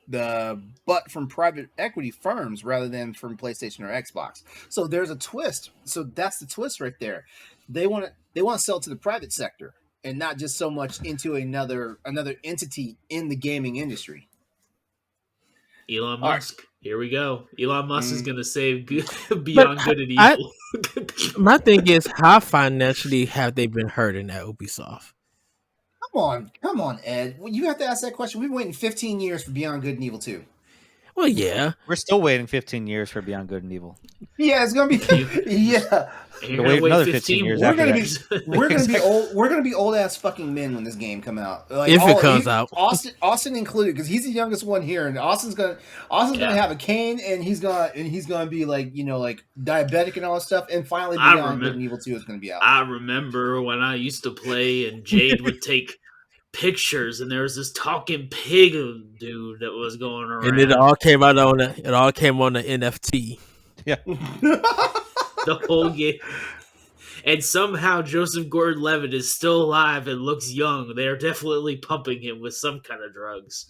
But from private equity firms rather than from PlayStation or Xbox. So there's a twist. So that's the twist right there. They want to sell to the private sector and not just so much into another entity in the gaming industry. Elon Musk. Here we go. Elon Musk is going to save Beyond Good and Evil. My thing is, how financially have they been hurting at Ubisoft? Come on, Ed. Well, you have to ask that question. We've been waiting 15 years for Beyond Good and Evil 2. Well, yeah. We're still waiting 15 years for Beyond Good and Evil. Yeah, it's gonna be. Yeah, You're wait gonna wait another 15 15 years more we're gonna be years. we're gonna be Exactly. old. We're gonna be old ass fucking men when this game come out. Like If it comes out. Austin included, because he's the youngest one here, and Austin's gonna Yeah. have a cane, and he's gonna be like like diabetic and all that stuff. And finally, I Beyond Good remember. and Evil 2 is gonna be out. I remember when I used to play, and Jade would take pictures, and there was this talking pig dude that was going around. And it all came out on the NFT. Yeah. The whole game. And somehow Joseph Gordon-Levitt is still alive and looks young. They are definitely pumping him with some kind of drugs.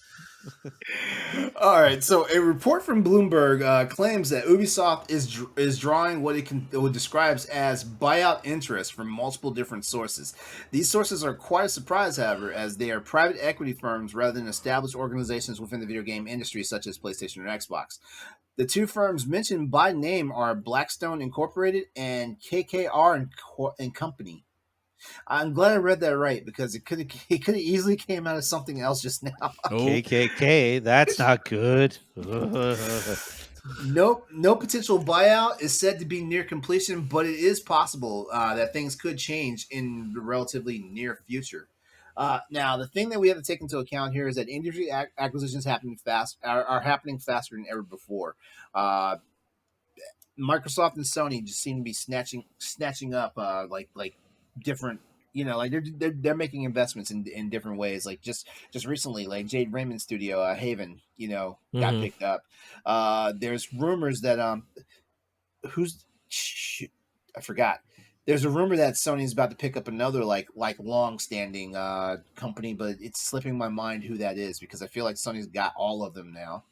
All right, so a report from Bloomberg claims that Ubisoft is drawing what it describes as buyout interest from multiple different sources. These sources are quite a surprise, however, as they are private equity firms rather than established organizations within the video game industry, such as PlayStation or Xbox. The two firms mentioned by name are Blackstone Incorporated and KKR and Company. I'm glad I read that right, because it could have easily came out of something else just now. KKK, that's not good. No potential buyout is said to be near completion, but it is possible that things could change in the relatively near future. Now, the thing that we have to take into account here is that industry acquisitions are happening faster than ever before. Microsoft and Sony just seem to be snatching up like different, like they're making investments in different ways. Like just recently, like Jade Raymond's studio, Haven, got picked up. There's rumors that I forgot. There's a rumor that Sony's about to pick up another like long-standing company, but it's slipping my mind who that is, because I feel like Sony's got all of them now.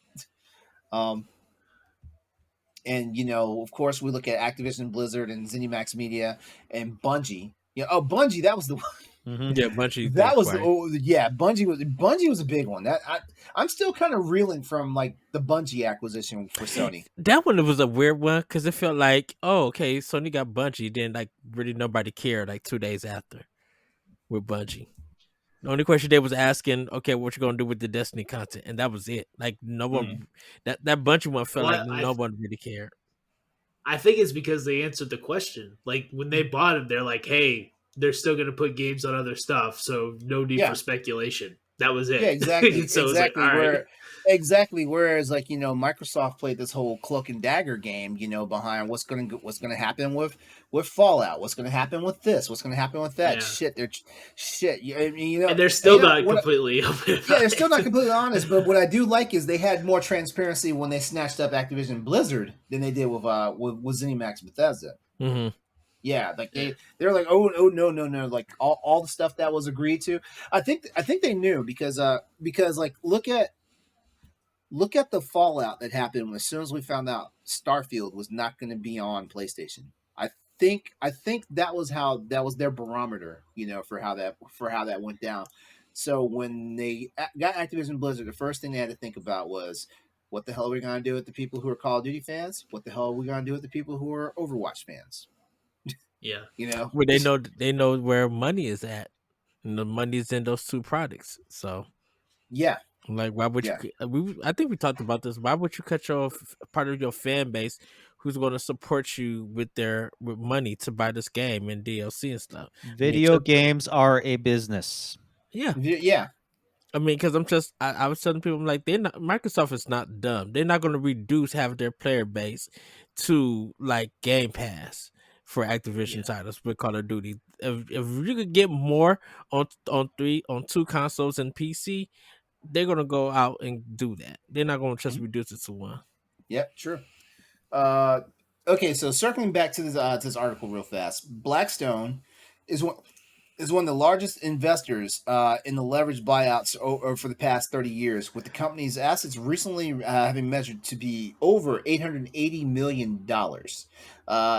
And of course, we look at Activision Blizzard and ZeniMax Media and Bungie. Bungie, that was the one. Mm-hmm. Yeah, Bungie. That was Bungie was a big one. I'm still kind of reeling from like the Bungie acquisition for Sony. That one was a weird one because it felt like, oh, okay, Sony got Bungie, then like really nobody cared like 2 days after with Bungie. The only question they was asking, okay, what you gonna do with the Destiny content, and that was it. Like no one, that Bungie one felt like no one really cared. I think it's because they answered the question. Like when they bought him, they're like, "Hey, they're still going to put games on other stuff, so no need for speculation." That was it. Yeah, exactly. So exactly. Like, exactly. Whereas, like Microsoft played this whole cloak and dagger game, behind what's gonna happen with Fallout, what's gonna happen with this, what's gonna happen with that. Yeah. Shit. And they're still not completely open. Yeah, they're still not completely honest. But what I do like is they had more transparency when they snatched up Activision Blizzard than they did with ZeniMax Bethesda. Mm-hmm. Yeah, like they're like, oh no, like all the stuff that was agreed to. I think they knew because like look at the fallout that happened as soon as we found out Starfield was not going to be on PlayStation. I think that was their barometer, for how that went down. So when they got Activision Blizzard, the first thing they had to think about was, what the hell are we going to do with the people who are Call of Duty fans? What the hell are we going to do with the people who are Overwatch fans? Yeah. Well, they know where money is at, and the money is in those two products. So yeah, like why would you? I think we talked about this. Why would you cut off part of your fan base who's going to support you with money to buy this game and DLC and stuff? Video games are a business. Yeah. I mean, because I was telling people, I'm like, Microsoft is not dumb. They're not going to reduce half of their player base to like Game Pass for Activision titles with Call of Duty. If you could get more on two consoles and PC, they're gonna go out and do that. They're not gonna just reduce it to one. Yep, true. Okay, so circling back to this article real fast, Blackstone is one of the largest investors in the leveraged buyouts for the past 30 years, with the company's assets recently having measured to be over $880 million.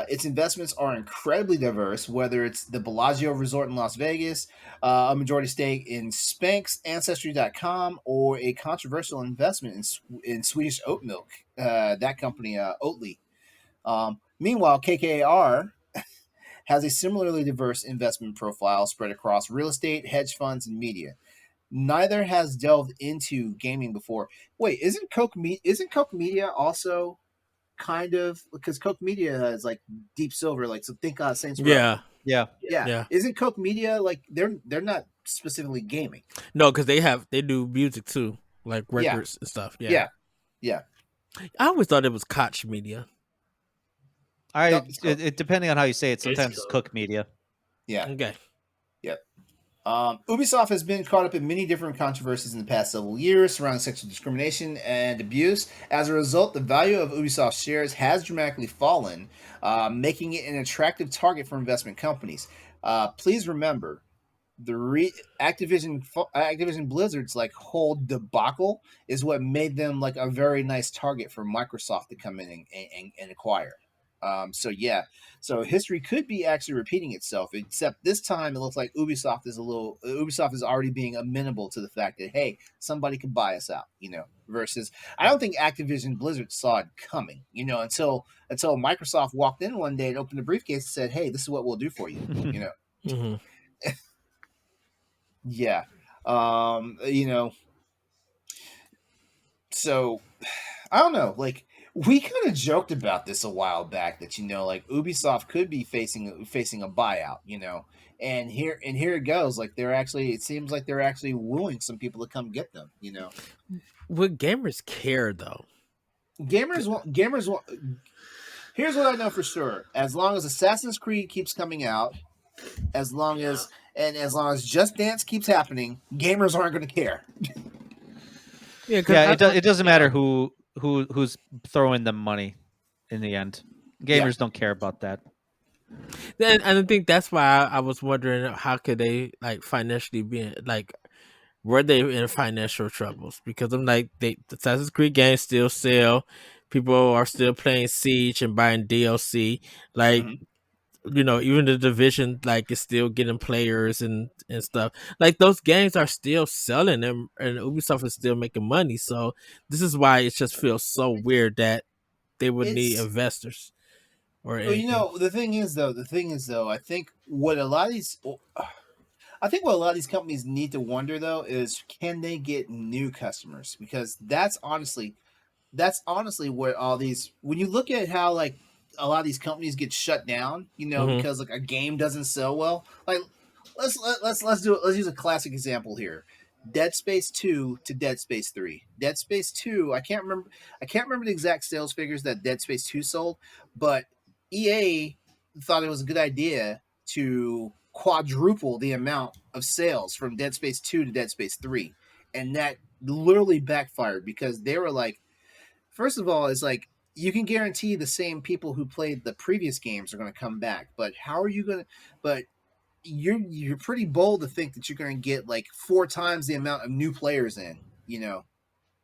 Its investments are incredibly diverse, whether it's the Bellagio Resort in Las Vegas, a majority stake in Spanx, Ancestry.com, or a controversial investment in Swedish oat milk, that company, Oatly. Meanwhile, KKR has a similarly diverse investment profile spread across real estate, hedge funds, and media. neither has delved into gaming before. Wait, isn't Coke Media also kind of, because Coke Media has like Deep Silver, like, so think Saints Row. Yeah. Yeah. Yeah. Isn't Coke Media like they're not specifically gaming? No, because they do music too, like Yeah. records and stuff. Yeah. I always thought it was Koch Media. No, it's Coke. It depending on how you say it, sometimes it's Coke. Cook Media. Yeah. Okay. Ubisoft has been caught up in many different controversies in the past several years surrounding sexual discrimination and abuse. As a result, the value of Ubisoft shares has dramatically fallen, making it an attractive target for investment companies. Please remember, the Activision Blizzard's like whole debacle is what made them like a very nice target for Microsoft to come in and acquire. So history could be actually repeating itself, except this time it looks like Ubisoft is already being amenable to the fact that, hey, somebody could buy us out, versus I don't think Activision Blizzard saw it coming, until Microsoft walked in one day and opened the briefcase and said, hey, this is what we'll do for you, Mm-hmm. Yeah. So I don't know, like, we kind of joked about this a while back that like Ubisoft could be facing a buyout, and here it goes. Like it seems like they're actually wooing some people to come get them. Would gamers care though? Gamers want. Here's what I know for sure: as long as Assassin's Creed keeps coming out, as long as Just Dance keeps happening, gamers aren't going to care. Yeah, it doesn't matter who's throwing them money in the end. Gamers don't care about that. And I think that's why I was wondering how could they like financially be like, were they in financial troubles? Because I'm like, the Assassin's Creed games still sell, people are still playing Siege and buying DLC, like. Mhm. Even the Division like is still getting players and stuff. Like those games are still selling and Ubisoft is still making money. So this is why it just feels so weird that they would need investors or Well, anything. the thing is though, I think what a lot of these companies need to wonder though is, can they get new customers? Because that's honestly where all these, when you look at how like a lot of these companies get shut down, Mhm. because like a game doesn't sell well. Like let's do it. Let's use a classic example here. Dead Space 2 to Dead Space 3. Dead Space 2, I can't remember the exact sales figures that Dead Space 2 sold, but EA thought it was a good idea to quadruple the amount of sales from Dead Space 2 to Dead Space 3. And that literally backfired because they were like, first of all, it's like you can guarantee the same people who played the previous games are going to come back, but how are you going to? But you're pretty bold to think that you're going to get like 4 times the amount of new players in.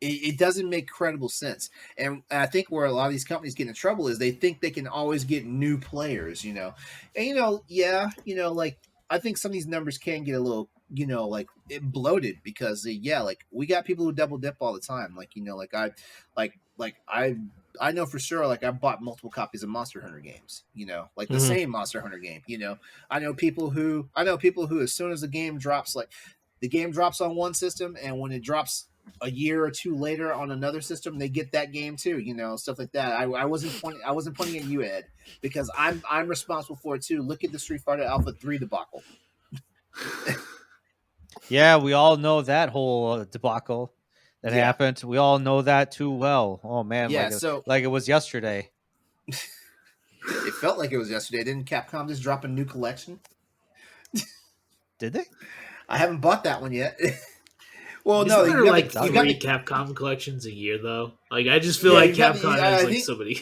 It doesn't make credible sense. And I think where a lot of these companies get in trouble is they think they can always get new players. And like I think some of these numbers can get a little like it bloated because like we got people who double dip all the time. I know for sure, like I bought multiple copies of Monster Hunter games, like the same Monster Hunter game. I know people who as soon as the game drops, like the game drops on one system, and when it drops a year or two later on another system, they get that game too. Stuff like that. I wasn't pointing at you, Ed, because I'm responsible for it too. Look at the Street Fighter Alpha 3 debacle. Yeah, we all know that whole debacle that happened. We all know that too well. Oh man, like it was yesterday. It felt like it was yesterday. Didn't Capcom just drop a new collection? Did they? I haven't bought that one yet. Well, Isn't no, there you got like the, you got three the, Capcom collections a year though? Like I just feel Yeah, like you got Capcom the- has I like think- so many.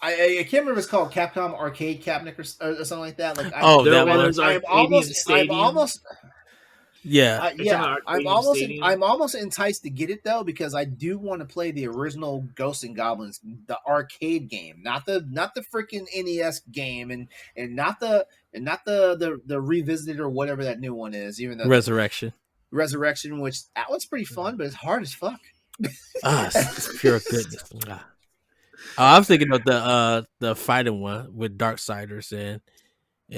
I can't remember if it's called Capcom Arcade Cabinet or something like that. Like There that was I'm Arcadium Stadium. Yeah. I'm Arcadium Stadium. almost enticed to get it though because I do want to play the original Ghosts and Goblins, the arcade game, not the freaking NES game, and not the revisited or whatever that new one is. Even though Resurrection, which that one's pretty fun, but it's hard as fuck. it's pure goodness. I was thinking of the fighting one with Darksiders and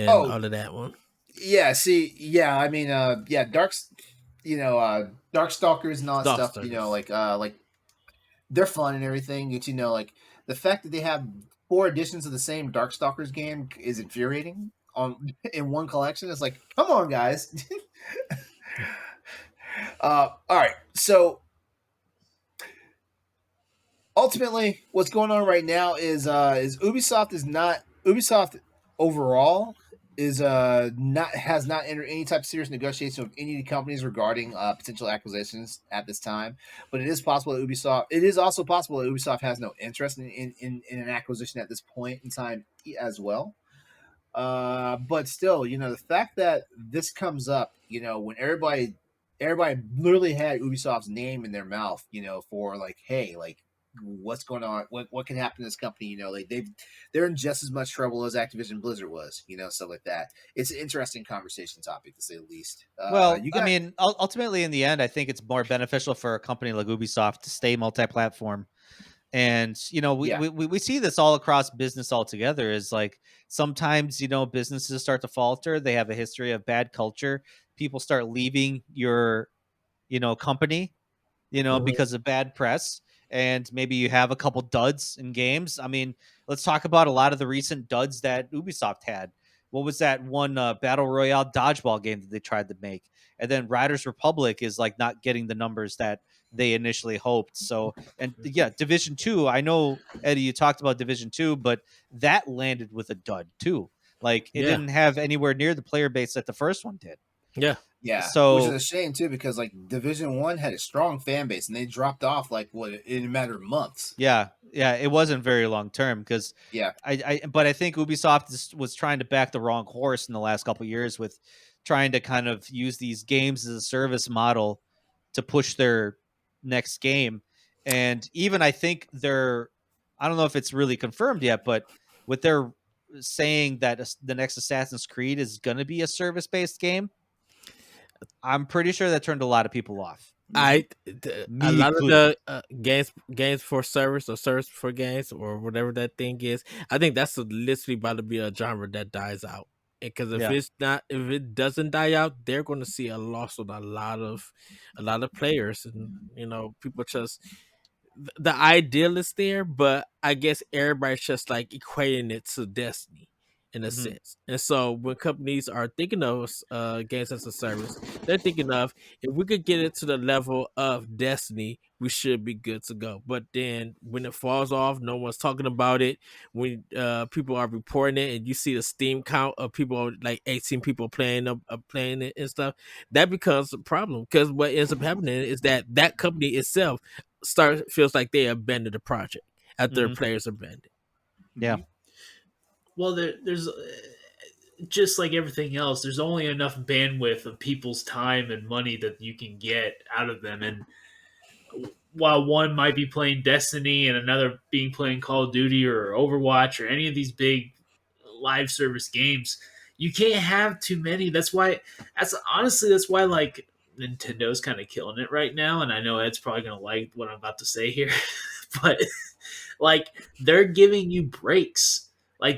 all of that one. Yeah, see, yeah, I mean, Darkstalkers and all that stuff. Starsters. Like they're fun and everything. But like the fact that they have 4 editions of the same Darkstalkers game is infuriating on in one collection. It's like, come on, guys. All right, so ultimately, what's going on right now is Ubisoft overall is not has not entered any type of serious negotiation with any companies regarding potential acquisitions at this time. But it is possible that Ubisoft. It is also possible that Ubisoft has no interest in an acquisition at this point in time as well. But still, the fact that this comes up, when everybody literally had Ubisoft's name in their mouth, for like, hey, like, what's going on? What can happen to this company? Like they're in just as much trouble as Activision Blizzard was, stuff like that. It's an interesting conversation topic to say the least. Well, You I got mean, ultimately, in the end, I think it's more beneficial for a company like Ubisoft to stay multi-platform. And Yeah. we see this all across business altogether. Is like sometimes businesses start to falter. They have a history of bad culture. People start leaving your company Mhm. because of bad press. And maybe you have a couple duds in games. I mean, let's talk about a lot of the recent duds that Ubisoft had. What was that one battle royale dodgeball game that they tried to make? And then Riders Republic is like not getting the numbers that they initially hoped. So, and yeah, Division 2, I know, Eddie, you talked about Division 2, but that landed with a dud too. Like it Yeah, didn't have anywhere near the player base that the first one did. yeah, Yeah, which is a So shame too, because like Division 1 had a strong fan base, and they dropped off like what in a matter of months. yeah, it wasn't very long term because Yeah, but I think Ubisoft was trying to back the wrong horse in the last couple of years with trying to kind of use these games as a service model to push their next game, and even I think I don't know if it's really confirmed yet, but with their saying that the next Assassin's Creed is going to be a service based game, I'm pretty sure that turned a lot of people off, a me lot of included. the games for service or service for games or whatever that thing is. I think that's literally about to be a genre that dies out. Because Yeah. if it doesn't die out, they're going to see a loss of a lot of players, and people just the ideal is there, but I guess everybody's just like equating it to Destiny in a Hmm. sense. And so when companies are thinking of games as a service, they're thinking of if we could get it to the level of Destiny, we should be good to go. But then when it falls off, no one's talking about it. When people are reporting it, and you see the Steam count of people like 18 people playing it and stuff, that becomes a problem because what ends up happening is that company itself feels like they abandoned the project after the Hmm. players abandoned. Yeah. Well, there's just like everything else. There's only enough bandwidth of people's time and money that you can get out of them, and while one might be playing Destiny and another being playing Call of Duty or Overwatch or any of these big live service games, you can't have too many. That's why like Nintendo's kind of killing it right now, and I know Ed's probably gonna like what I'm about to say here, but like they're giving you breaks.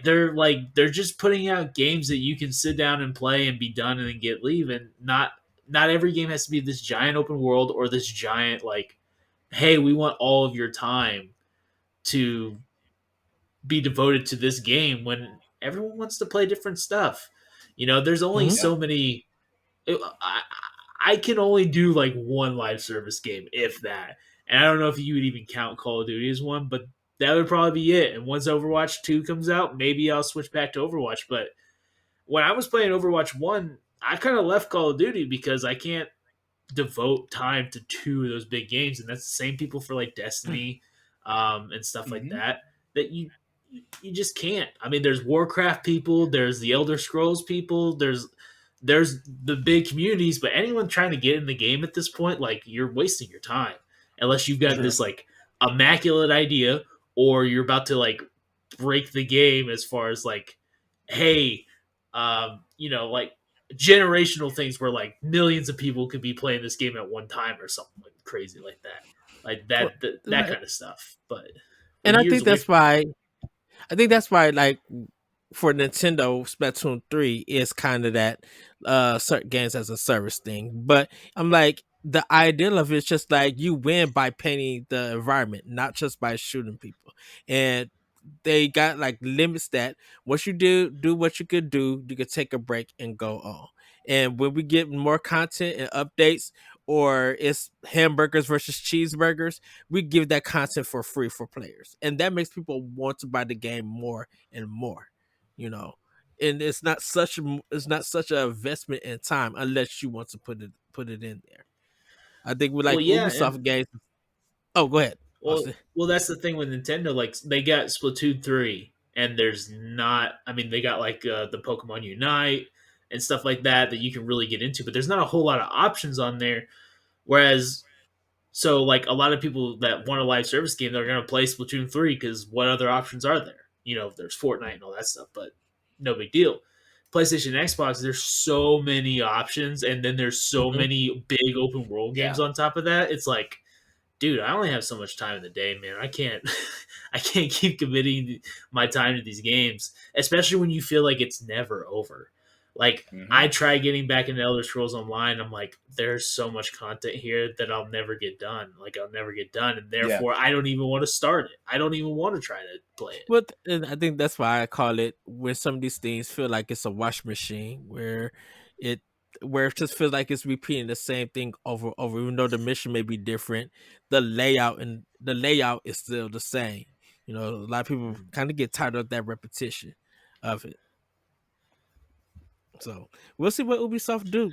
They're just putting out games that you can sit down and play and be done and then get leave, and not every game has to be this giant open world or this giant like, hey, we want all of your time to be devoted to this game when everyone wants to play different stuff. There's only Mm-hmm. yeah, so many. I can only do like one live service game, if that. And I don't know if you would even count Call of Duty as one, but that would probably be it. And once Overwatch 2 comes out, maybe I'll switch back to Overwatch. But when I was playing Overwatch 1, I kind of left Call of Duty because I can't devote time to two of those big games, and that's the same people for like Destiny, and stuff like hmm that. That you just can't. I mean, there's Warcraft people, there's the Elder Scrolls people, there's the big communities, but anyone trying to get in the game at this point, like you're wasting your time unless you've got true. this like immaculate idea or you're about to like break the game as far as like, hey, like generational things where like millions of people could be playing this game at one time or something like crazy like that, like Well, that kind of stuff. But we're and years away from that. I think that's why like for Nintendo, Splatoon 3 is kind of that certain games as a service thing. But I'm like, the ideal of it is just like you win by painting the environment, not just by shooting people. And they got like limits that once you do what you could do, you could take a break and go on. And when we get more content and updates, or it's hamburgers versus cheeseburgers, we give that content for free for players, and that makes people want to buy the game more and more. You know, and it's not such an investment in time unless you want to put it in there. I think with Well, like yeah, and Ubisoft games. Oh, go ahead, well, Austin. well, that's the thing with Nintendo. Like they got Splatoon 3, and there's not. I mean, they got like the Pokemon Unite and stuff like that that you can really get into, but there's not a whole lot of options on there. Whereas, so like a lot of people that want a live service game, they're gonna play Splatoon 3 because what other options are there? You know, there's Fortnite and all that stuff, but no big deal. PlayStation, Xbox, there's so many options, and then there's so Mhm. many big open world games Yeah. on top of that. It's like, dude, I only have so much time in the day, man. I can't I can't keep committing my time to these games, especially when you feel like it's never over. Like Mhm. I try getting back into Elder Scrolls Online, I'm like, there's so much content here that I'll never get done. Like I'll never get done, and Yeah. therefore I don't even want to start it. I don't even want to try to play it. But and I think that's why I call it when some of these things feel like it's a wash machine it where it just feels like it's repeating the same thing over and over, even though the mission may be different, the layout is still the same. You know, a lot of people kind of get tired of that repetition of it. So we'll see what Ubisoft do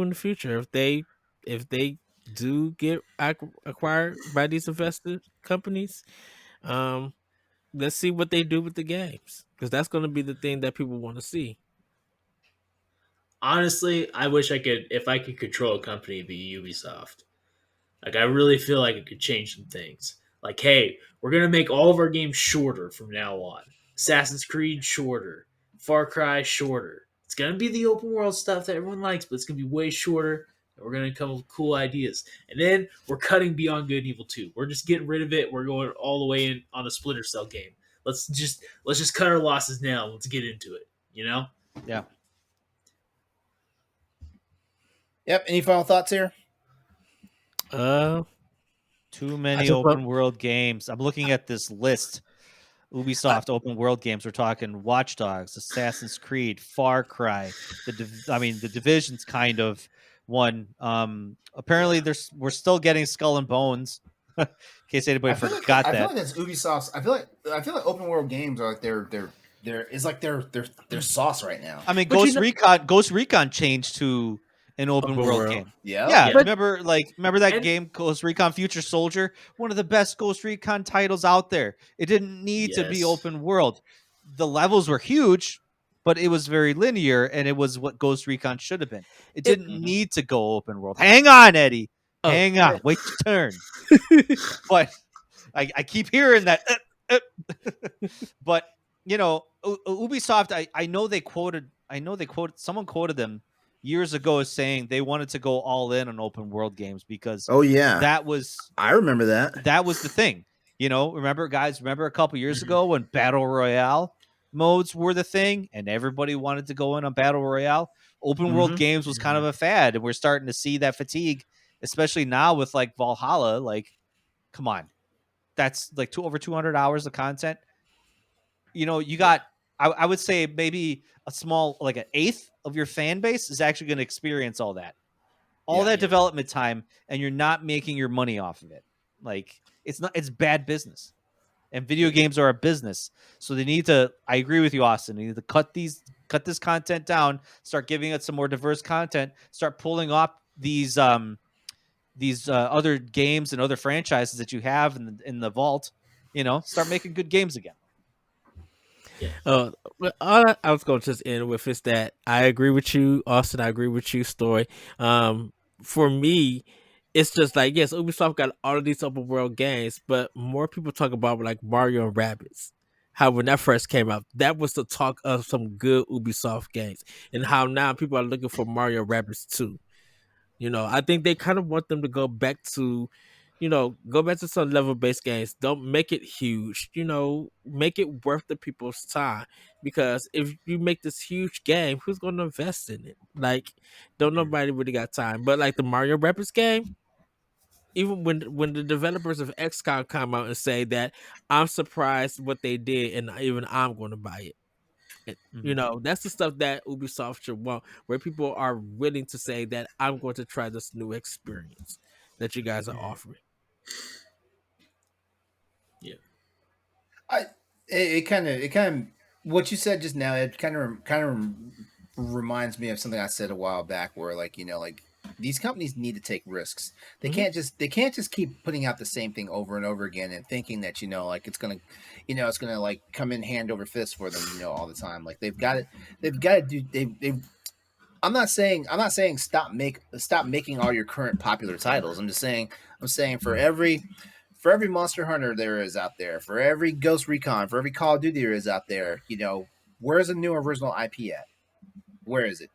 in the future if they do get acquired by these invested companies. Um, let's see what they do with the games because that's going to be the thing that people want to see. Honestly, I wish I could if I could control a company, it'd be Ubisoft. Like I really feel like it could change some things. Like, hey, we're gonna make all of our games shorter from now on. Assassin's Creed shorter, Far Cry shorter. It's gonna be the open world stuff that everyone likes, but it's gonna be way shorter. And we're gonna come up with cool ideas. And then we're cutting Beyond Good and Evil 2. We're just getting rid of it. We're going all the way in on a Splinter Cell game. Let's just cut our losses now. Let's get into it. You know? Yeah. Yep. Any final thoughts here? Uh, Too I many just want open world games. I'm looking at this list. Ubisoft open world games. We're talking Watch Dogs, Assassin's Creed, Far Cry. The Division's kind of one. Apparently, we're still getting Skull and Bones. In case anybody forgot I feel that. like that's Ubisoft's. I feel like open world games are like their sauce right now. I mean, But you know, Ghost Recon changed to an open open world world. game. Yeah. Yeah, Yeah. remember that And game, Ghost Recon Future Soldier? One of the best Ghost Recon titles out there. It didn't need to be yes. open world. The levels were huge, but it was very linear, and it was what Ghost Recon should have been. It It didn't Mhm. need to go open world. Hang on, Eddie. oh, Hang on. Wait your turn. But I keep hearing that. But Ubisoft, I know they quoted someone quoted them years ago as saying they wanted to go all in on open world games because Oh yeah, that was I remember that. the thing. Remember a couple years Mhm. ago when battle royale modes were the thing and everybody wanted to go in on battle royale? Open world Mhm. games was kind of a fad, and we're starting to see that fatigue, especially now with like Valhalla. Like, come on, that's like over 200 hours of content. You Yeah. got, I would say maybe a small, like an eighth of your fan base is actually going to experience all Yeah. that Yeah. development time, and you're not making your money off of it. Like, it's bad business, and video games are a business. So they need to, I agree with you, Austin. They need to cut this content down, start giving it some more diverse content, start pulling up these other games and other franchises that you have in the vault. Start making good games again. Yeah. But all I was going to just end with is that I agree with you, Austin. I agree with you, Story. For me, it's just like, yes, Ubisoft got all of these open world games, but more people talk about like Mario and Rabbids. How when that first came out, that was the talk of some good Ubisoft games, and how now people are looking for Mario Rabbids too. I think they kind of want them to go back to, go back to some level based games. Don't make it huge. Make it worth the people's time. Because if you make this huge game, who's going to invest in it? Like, don't nobody really got time. But like the Mario Rabbids game, even when the developers of XCOM come out and say that I'm surprised what they did, and even I'm going to buy it. That's the stuff that Ubisoft should want, where people are willing to say that I'm going to try this new experience that you guys are offering. Yeah. It kind of what you said just now. It kind of reminds me of something I said a while back, where like these companies need to take risks. They can't just keep putting out the same thing over and over again and thinking that like it's gonna like come in hand over fist for them all the time. Like they've got to do they. I'm not saying stop making all your current popular titles. I'm saying for every Monster Hunter there is out there, for every Ghost Recon, for every Call of Duty there is out there, where's a new original IP at? Where is it?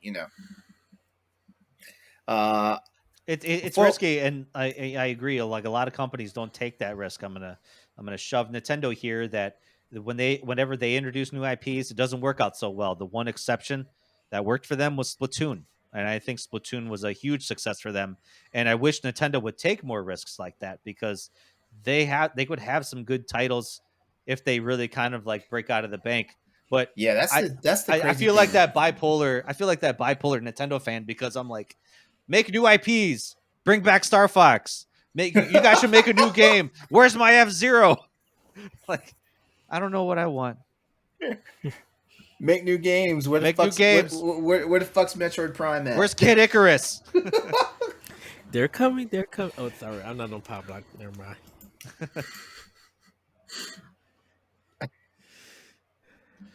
It's risky, and I agree. Like a lot of companies don't take that risk. I'm gonna shove Nintendo here that whenever they introduce new IPs, it doesn't work out so well. The one exception that worked for them was Splatoon, and I think Splatoon was a huge success for them. And I wish Nintendo would take more risks like that, because they could have some good titles if they really kind of like break out of the bank. But yeah, that's the crazy I feel thing. like that bipolar. I feel like that bipolar Nintendo fan, because I'm like, make new IPs, bring back Star Fox. You guys should make a new game. Where's my F-Zero? Like, I don't know what I want. Make new games. Where the fuck's Metroid Prime at? Where's Kid Icarus? They're coming. Oh, sorry, I'm not on Pow Block. Never mind.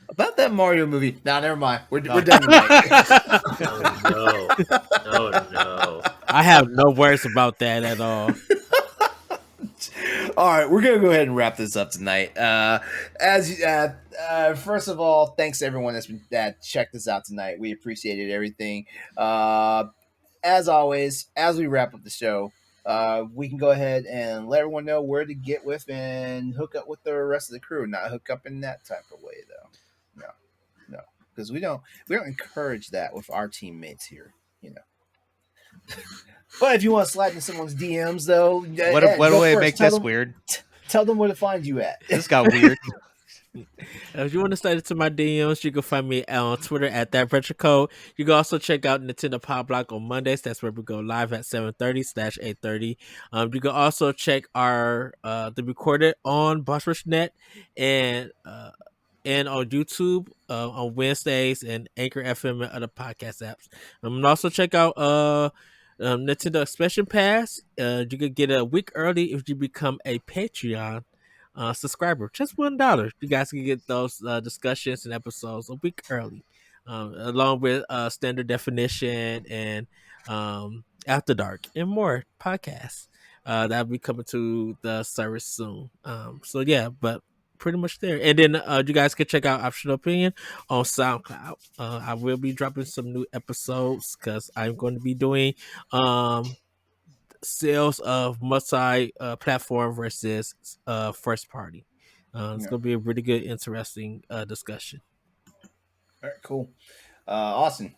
About that Mario movie. Nah, never mind. We're done tonight. No. I have no words about that at all. All right, we're gonna go ahead and wrap this up tonight. First of all, thanks to everyone that checked us out tonight. We appreciated everything. As always, as we wrap up the show, we can go ahead and let everyone know where to get with and hook up with the rest of the crew. Not hook up in that type of way, though. No, because we don't encourage that with our teammates here. But if you want to slide into someone's DMs, though, what a way to make this weird. Tell them where to find you at. This got weird. If you want to slide into my DMs, you can find me on Twitter at @RetroCode. You can also check out Nintendo Pow Block on Mondays. That's where we go live at 7:30/8:30. You can also check our the recorded on Boss Rush Net and on YouTube on Wednesdays and Anchor FM and other podcast apps. And also check out Nintendo Expansion Pass. You could get a week early if you become a Patreon subscriber. Just $1. You guys can get those discussions and episodes a week early, along with Standard Definition and After Dark and more podcasts. That'll be coming to the service soon. So yeah, but pretty much there. And then you guys can check out Optional Opinion on SoundCloud. I will be dropping some new episodes because I'm going to be doing sales of multi-platform versus first party. It's going to be a really good, interesting discussion. All right, cool. Austin.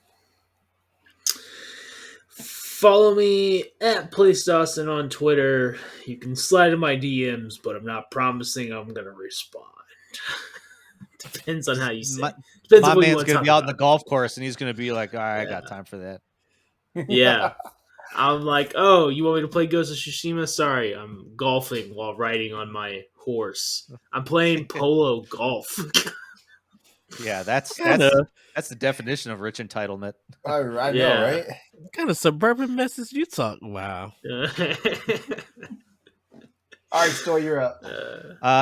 Follow me at PlayStation on Twitter. You can slide in my DMs, but I'm not promising I'm going to respond. Depends on how you say it. Depends my man's going to be out in the golf course, and he's going to be like, all right, I got time for that. Yeah. I'm like, oh, you want me to play Ghost of Tsushima? Sorry, I'm golfing while riding on my horse. I'm playing polo golf. Yeah, that's the definition of rich entitlement. I know, right? What kind of suburban message you talk? Wow. All right, Stoy, you're up.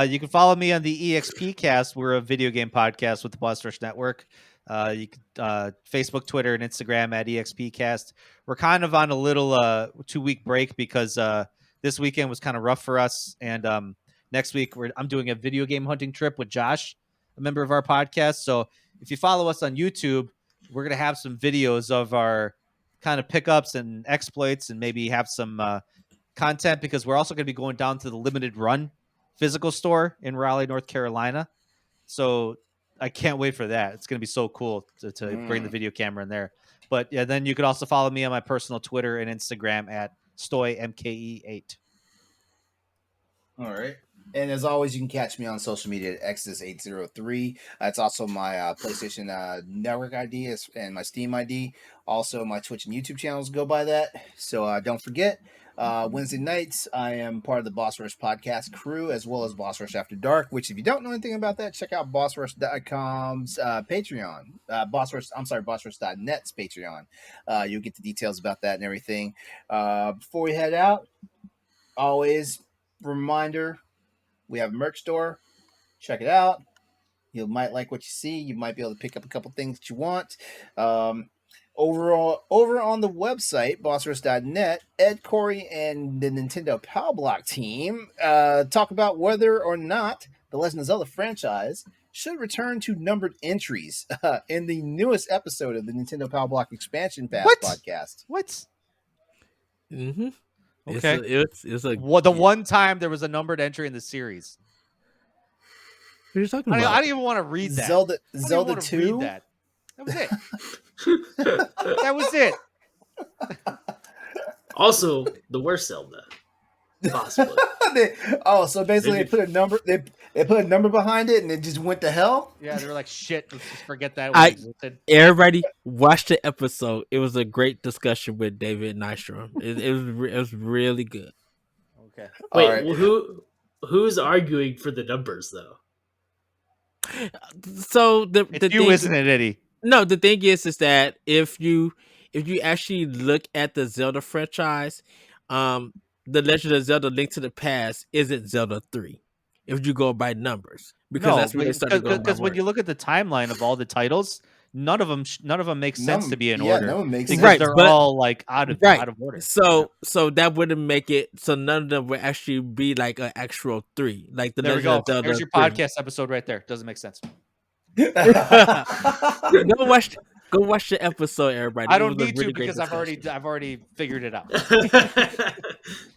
You can follow me on the EXP Cast. We're a video game podcast with the Boss Rush Network. You can Facebook, Twitter, and Instagram at EXP Cast. We're kind of on a little 2-week break because this weekend was kind of rough for us, and next week I'm doing a video game hunting trip with Josh, a member of our podcast. So if you follow us on YouTube, we're gonna have some videos of our kind of pickups and exploits, and maybe have some content because we're also going to be going down to the limited run physical store in Raleigh, North Carolina. So I can't wait for that. It's going to be so cool to bring the video camera in there. But yeah, then you could also follow me on my personal Twitter and Instagram at StoyMKE8. All right. And as always, you can catch me on social media at Exodus803. That's also my PlayStation Network ID and my Steam ID. Also, my Twitch and YouTube channels go by that. So don't forget, Wednesday nights, I am part of the Boss Rush podcast crew, as well as Boss Rush After Dark, which if you don't know anything about that, check out BossRush.com's Patreon. BossRush.net's Patreon. You'll get the details about that and everything. Before we head out, always reminder, we have a merch store. Check it out. You might like what you see. You might be able to pick up a couple things that you want. Over on the website, bossrush.net, Ed, Corey, and the Nintendo Pow Block team talk about whether or not the Legend of Zelda franchise should return to numbered entries in the newest episode of the Nintendo Pow Block Expansion Pass podcast. What? Mm-hmm. Okay. It's a the one time there was a numbered entry in the series. What are you talking I about? don't even want to read that. Zelda 2? That was it. That was it. Also, the worst Zelda, possibly. So basically, they put a number. They put a number behind it, and it just went to hell. Yeah, they were like, "Shit, let's just forget that." Everybody watch the episode. It was a great discussion with David Nystrom. It was really good. Okay. Wait, right. who's arguing for the numbers though? So the you, thing, isn't it, Eddie? No, the thing is that if you actually look at the Zelda franchise, the Legend of Zelda: Link to the Past isn't Zelda 3. If you go by numbers, because that's where they started going. Because when you look at the timeline of all the titles, none of them make sense to be in order. No one makes because sense. they're all like out of order. So that wouldn't make it. So none of them would actually be like an actual 3. Like the there Legend we of go. Zelda There's your 3. podcast episode right there. Doesn't make sense. Go watch the episode, everybody. I don't need to because I've already figured it out.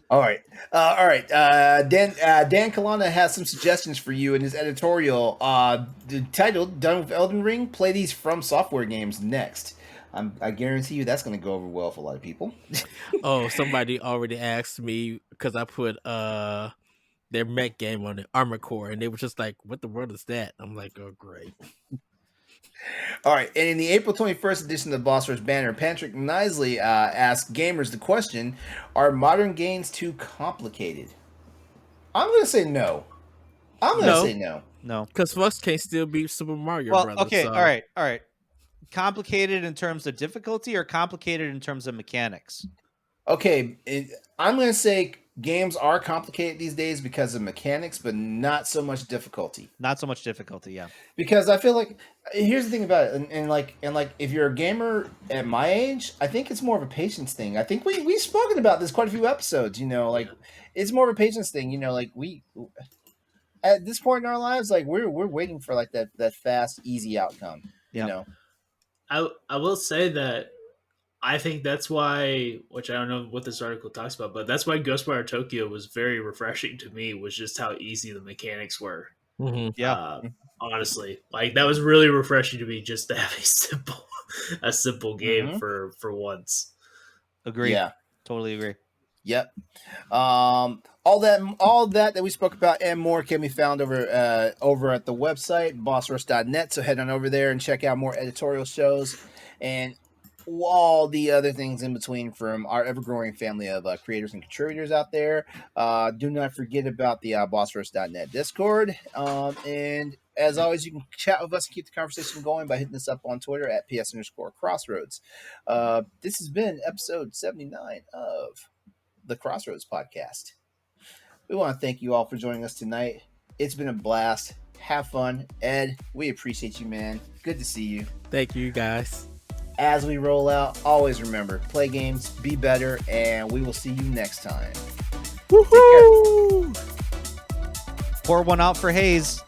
All right. Dan Kalana has some suggestions for you in his editorial. Titled "Done with Elden Ring? Play these From Software games next." I guarantee you that's going to go over well for a lot of people. Oh, somebody already asked me because I put their mech game on the Armored Core, and they were just like, "What the world is that?" I'm like, "Oh, great." All right, and in the April 21st edition of the Boss Rush banner, Patrick Nisley asked gamers the question, are modern games too complicated? I'm going to say no. I'm going to say no. No. Because Flux can't still beat Super Mario Brothers. Okay, so. all right. Complicated in terms of difficulty or complicated in terms of mechanics? Okay, I'm going to say games are complicated these days because of mechanics, but not so much difficulty. Not so much difficulty, yeah. Because I feel like here's the thing about it, and like if you're a gamer at my age, I think it's more of a patience thing. I think we've spoken about this quite a few episodes. Like it's more of a patience thing. Like we at this point in our lives, like we're waiting for like that fast, easy outcome. I will say that I think that's why, which I don't know what this article talks about, but that's why Ghostwire Tokyo was very refreshing to me, was just how easy the mechanics were. Mm-hmm. Yeah. Honestly, like that was really refreshing to me just to have a simple game for once. Agree. Yeah. Totally agree. Yep. All that we spoke about and more can be found over at the website, bossrush.net. So head on over there and check out more editorial shows and all the other things in between from our ever-growing family of creators and contributors out there. Do not forget about the bossrush.net Discord. And as always, you can chat with us and keep the conversation going by hitting us up on Twitter at PS_Crossroads. This has been episode 79 of the Crossroads Podcast. We want to thank you all for joining us tonight. It's been a blast. Have fun. Ed, we appreciate you, man. Good to see you. Thank you, guys. As we roll out, always remember, play games, be better, and we will see you next time. Woohoo! Pour one out for Hayes.